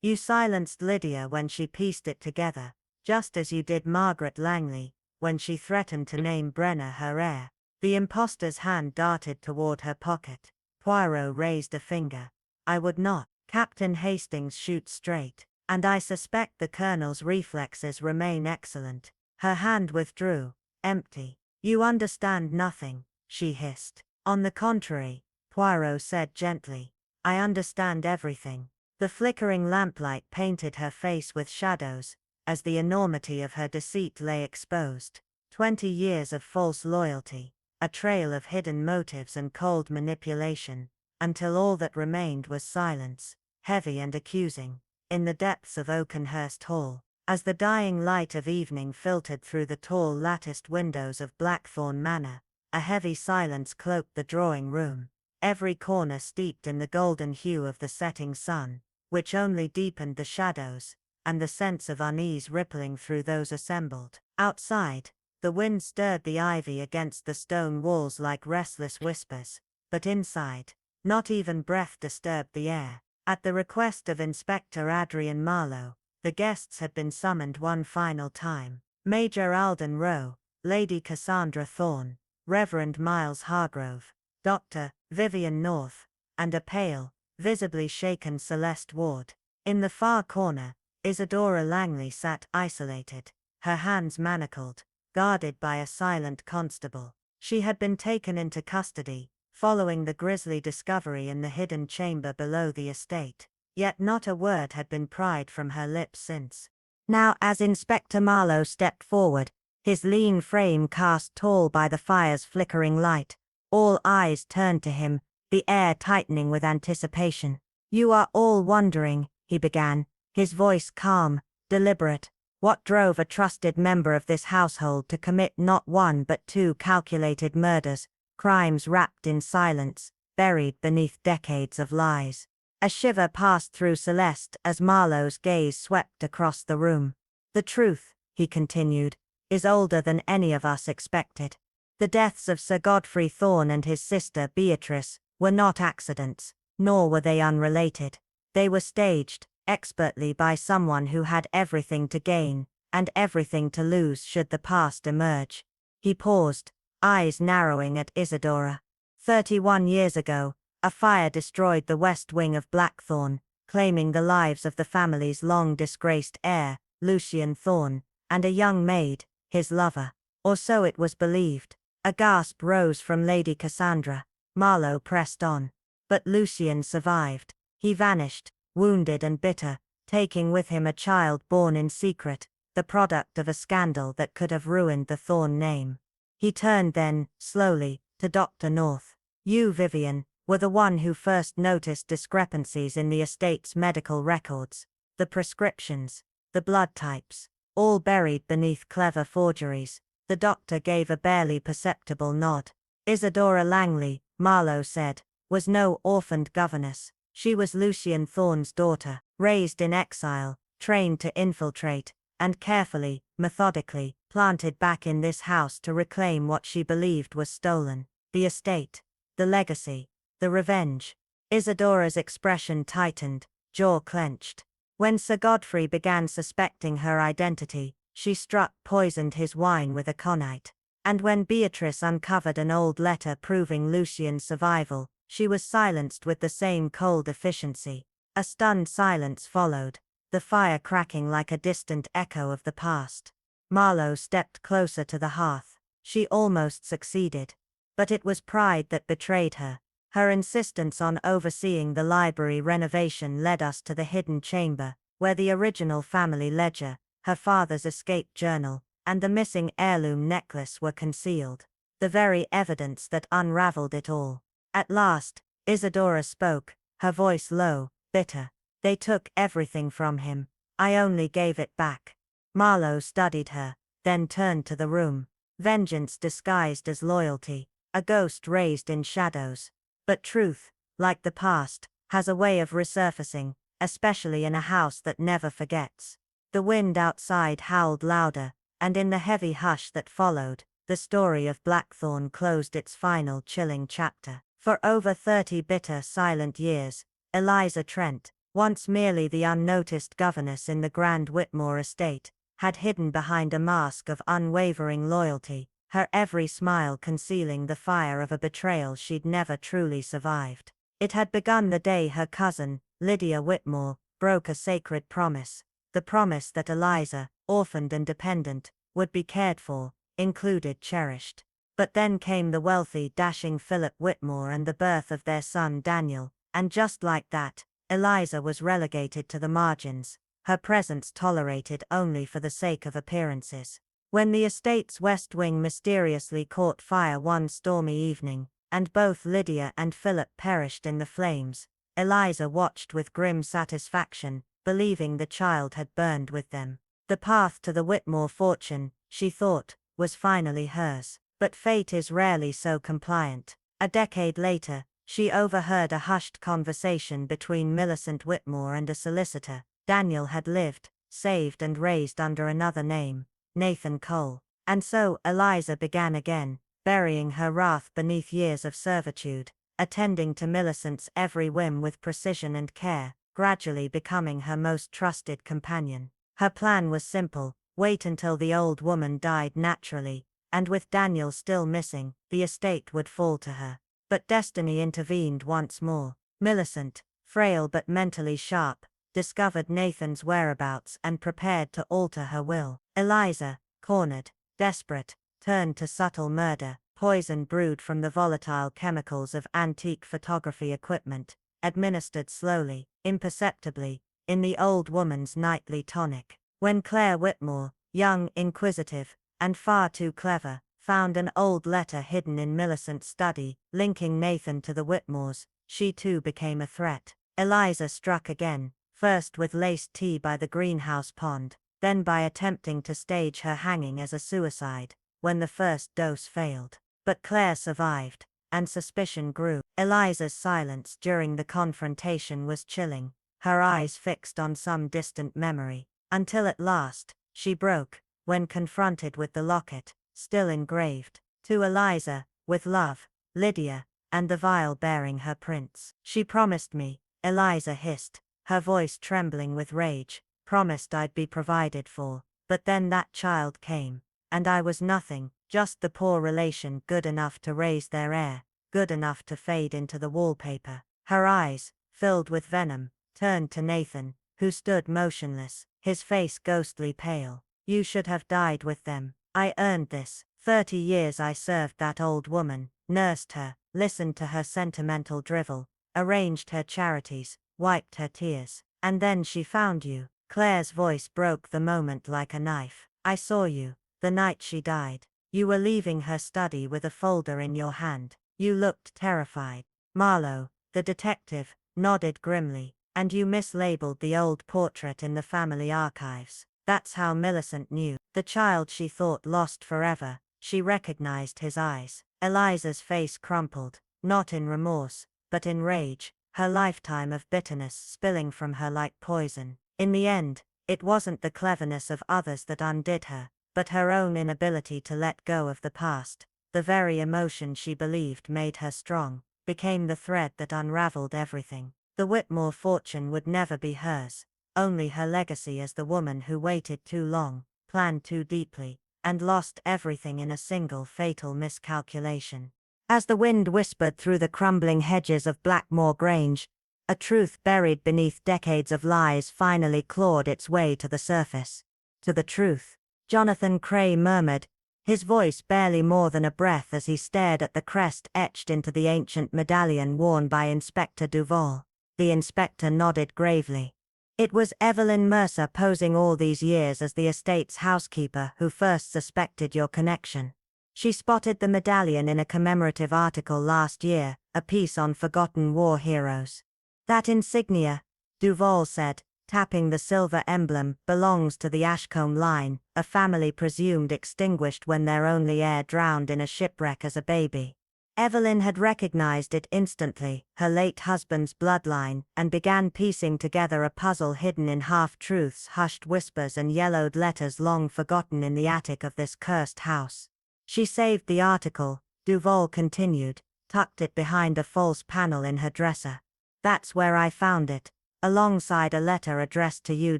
You silenced Lydia when she pieced it together, just as you did Margaret Langley, when she threatened to name Brenner her heir." The impostor's hand darted toward her pocket. Poirot raised a finger. "I would not." Captain Hastings shoots straight, and I suspect the colonel's reflexes remain excellent. Her hand withdrew, empty. "You understand nothing," she hissed. "On the contrary," Poirot said gently, "I understand everything." The flickering lamplight painted her face with shadows, as the enormity of her deceit lay exposed. 20 years of false loyalty, a trail of hidden motives and cold manipulation, until all that remained was silence, heavy and accusing, in the depths of Oakenhurst Hall. As the dying light of evening filtered through the tall latticed windows of Blackthorn Manor, a heavy silence cloaked the drawing room, every corner steeped in the golden hue of the setting sun, which only deepened the shadows, and the sense of unease rippling through those assembled. Outside, the wind stirred the ivy against the stone walls like restless whispers, but inside, not even breath disturbed the air. At the request of Inspector Adrian Marlowe, the guests had been summoned one final time. Major Alden Rowe, Lady Cassandra Thorne, Reverend Miles Hargrove, Dr. Vivian North, and a pale, visibly shaken Celeste Ward. In the far corner, Isadora Langley sat isolated, her hands manacled, guarded by a silent constable. She had been taken into custody, following the grisly discovery in the hidden chamber below the estate. Yet not a word had been pried from her lips since. Now as Inspector Marlowe stepped forward, his lean frame cast tall by the fire's flickering light, all eyes turned to him, the air tightening with anticipation. "You are all wondering," he began, his voice calm, deliberate, "what drove a trusted member of this household to commit not one but 2 calculated murders, crimes wrapped in silence, buried beneath decades of lies." A shiver passed through Celeste as Marlowe's gaze swept across the room. "The truth," he continued, "is older than any of us expected. The deaths of Sir Godfrey Thorne and his sister Beatrice were not accidents, nor were they unrelated. They were staged, expertly by someone who had everything to gain, and everything to lose should the past emerge. He paused, eyes narrowing at Isidora. 31 years ago, a fire destroyed the west wing of Blackthorn, claiming the lives of the family's long-disgraced heir, Lucian Thorne, and a young maid, his lover. Or so it was believed. A gasp rose from Lady Cassandra. Marlowe pressed on. But Lucian survived. He vanished, wounded and bitter, taking with him a child born in secret, the product of a scandal that could have ruined the Thorne name. He turned then, slowly, to Dr. North. You, Vivian, were the one who first noticed discrepancies in the estate's medical records. The prescriptions, the blood types, all buried beneath clever forgeries. The doctor gave a barely perceptible nod. Isidora Langley, Marlowe said, was no orphaned governess. She was Lucian Thorne's daughter, raised in exile, trained to infiltrate, and carefully, methodically, planted back in this house to reclaim what she believed was stolen. The estate, the legacy, the revenge. Isidora's expression tightened, jaw clenched. When Sir Godfrey began suspecting her identity, she poisoned his wine with aconite. And when Beatrice uncovered an old letter proving Lucian's survival, she was silenced with the same cold efficiency. A stunned silence followed, the fire cracking like a distant echo of the past. Marlowe stepped closer to the hearth. She almost succeeded. But it was pride that betrayed her. Her insistence on overseeing the library renovation led us to the hidden chamber, where the original family ledger, her father's escaped journal, and the missing heirloom necklace were concealed. The very evidence that unraveled it all. At last, Isidora spoke, her voice low, bitter. They took everything from him. I only gave it back. Marlowe studied her, then turned to the room. Vengeance disguised as loyalty, a ghost raised in shadows. But truth, like the past, has a way of resurfacing, especially in a house that never forgets. The wind outside howled louder, and in the heavy hush that followed, the story of Blackthorn closed its final chilling chapter. For over 30 bitter, silent years, Eliza Trent, once merely the unnoticed governess in the Grand Whitmore estate, had hidden behind a mask of unwavering loyalty, her every smile concealing the fire of a betrayal she'd never truly survived. It had begun the day her cousin, Lydia Whitmore, broke a sacred promise, the promise that Eliza, orphaned and dependent, would be cared for, included, cherished. But then came the wealthy, dashing Philip Whitmore and the birth of their son Daniel, and just like that, Eliza was relegated to the margins, her presence tolerated only for the sake of appearances. When the estate's west wing mysteriously caught fire one stormy evening, and both Lydia and Philip perished in the flames, Eliza watched with grim satisfaction, believing the child had burned with them. The path to the Whitmore fortune, she thought, was finally hers. But fate is rarely so compliant. A decade later, she overheard a hushed conversation between Millicent Whitmore and a solicitor. Daniel had lived, saved and raised under another name, Nathan Cole. And so Eliza began again, burying her wrath beneath years of servitude, attending to Millicent's every whim with precision and care, gradually becoming her most trusted companion. Her plan was simple: wait until the old woman died naturally, and with Daniel still missing, the estate would fall to her. But destiny intervened once more. Millicent, frail but mentally sharp, discovered Nathan's whereabouts and prepared to alter her will. Eliza, cornered, desperate, turned to subtle murder, poison brewed from the volatile chemicals of antique photography equipment, administered slowly, imperceptibly, in the old woman's nightly tonic. When Claire Whitmore, young, inquisitive, and far too clever, found an old letter hidden in Millicent's study, linking Nathan to the Whitmores, she too became a threat. Eliza struck again, first with laced tea by the greenhouse pond, then by attempting to stage her hanging as a suicide, when the first dose failed. But Claire survived, and suspicion grew. Eliza's silence during the confrontation was chilling, her eyes fixed on some distant memory, until at last, she broke, when confronted with the locket, still engraved, "To Eliza, with love, Lydia, and the vial bearing her prints. She promised me, Eliza hissed, her voice trembling with rage, promised I'd be provided for, but then that child came, and I was nothing, just the poor relation good enough to raise their heir, good enough to fade into the wallpaper. Her eyes, filled with venom, turned to Nathan, who stood motionless, his face ghostly pale. You should have died with them. I earned this. 30 years I served that old woman, nursed her, listened to her sentimental drivel, arranged her charities, wiped her tears. And then she found you. Claire's voice broke the moment like a knife. I saw you, the night she died. You were leaving her study with a folder in your hand. You looked terrified. Marlowe, the detective, nodded grimly. And you mislabeled the old portrait in the family archives. That's how Millicent knew. The child she thought lost forever, she recognized his eyes. Eliza's face crumpled, not in remorse, but in rage, her lifetime of bitterness spilling from her like poison. In the end, it wasn't the cleverness of others that undid her, but her own inability to let go of the past. The very emotion she believed made her strong, became the thread that unraveled everything. The Whitmore fortune would never be hers, only her legacy as the woman who waited too long, planned too deeply, and lost everything in a single fatal miscalculation. As the wind whispered through the crumbling hedges of Blackmore Grange, a truth buried beneath decades of lies finally clawed its way to the surface. To the truth, Jonathan Cray murmured, his voice barely more than a breath as he stared at the crest etched into the ancient medallion worn by Inspector Duval. The inspector nodded gravely. It was Evelyn Mercer posing all these years as the estate's housekeeper who first suspected your connection. She spotted the medallion in a commemorative article last year, a piece on forgotten war heroes. That insignia, Duval said, tapping the silver emblem, belongs to the Ashcombe line, a family presumed extinguished when their only heir drowned in a shipwreck as a baby. Evelyn had recognized it instantly, her late husband's bloodline, and began piecing together a puzzle hidden in half-truths, hushed whispers and yellowed letters long forgotten in the attic of this cursed house. She saved the article, Duval continued, tucked it behind a false panel in her dresser. That's where I found it, alongside a letter addressed to you,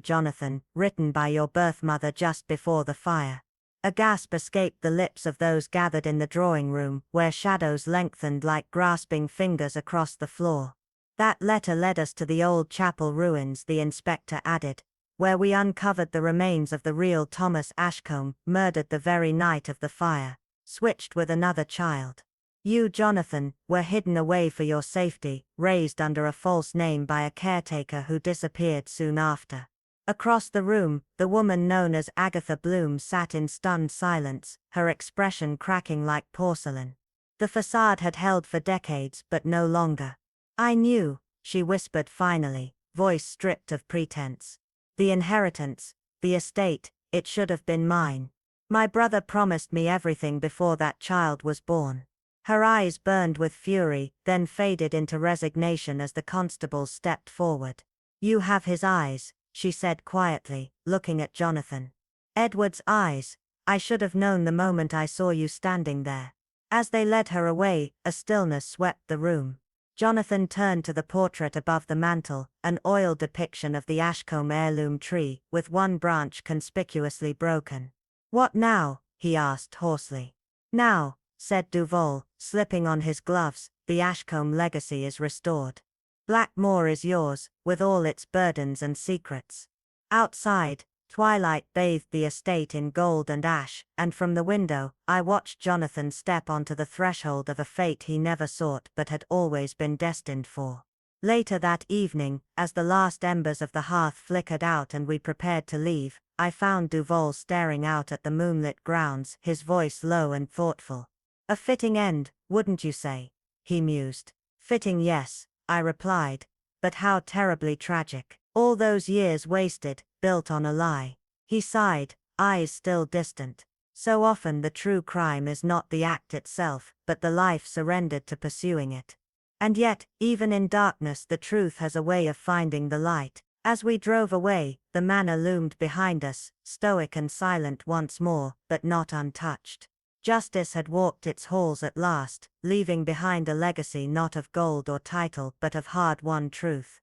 Jonathan, written by your birth mother just before the fire. A gasp escaped the lips of those gathered in the drawing room, where shadows lengthened like grasping fingers across the floor. That letter led us to the old chapel ruins, the inspector added, where we uncovered the remains of the real Thomas Ashcombe, murdered the very night of the fire, switched with another child. You, Jonathan, were hidden away for your safety, raised under a false name by a caretaker who disappeared soon after. Across the room, the woman known as Agatha Bloom sat in stunned silence, her expression cracking like porcelain. The facade had held for decades, but no longer. I knew, she whispered finally, voice stripped of pretense. The inheritance, the estate, it should have been mine. My brother promised me everything before that child was born. Her eyes burned with fury, then faded into resignation as the constable stepped forward. You have his eyes, she said quietly, looking at Jonathan. Edward's eyes. I should have known the moment I saw you standing there. As they led her away, a stillness swept the room. Jonathan turned to the portrait above the mantel, an oil depiction of the Ashcombe heirloom tree, with one branch conspicuously broken. What now? He asked hoarsely. Now, said Duval, slipping on his gloves, the Ashcombe legacy is restored. Blackmore is yours, with all its burdens and secrets. Outside, twilight bathed the estate in gold and ash, and from the window, I watched Jonathan step onto the threshold of a fate he never sought but had always been destined for. Later that evening, as the last embers of the hearth flickered out and we prepared to leave, I found Duval staring out at the moonlit grounds, his voice low and thoughtful. A fitting end, wouldn't you say? He mused. Fitting, yes, I replied, but how terribly tragic. All those years wasted, built on a lie. He sighed, eyes still distant. So often the true crime is not the act itself, but the life surrendered to pursuing it. And yet, even in darkness the truth has a way of finding the light. As we drove away, the manor loomed behind us, stoic and silent once more, but not untouched. Justice had walked its halls at last, leaving behind a legacy not of gold or title but of hard-won truth.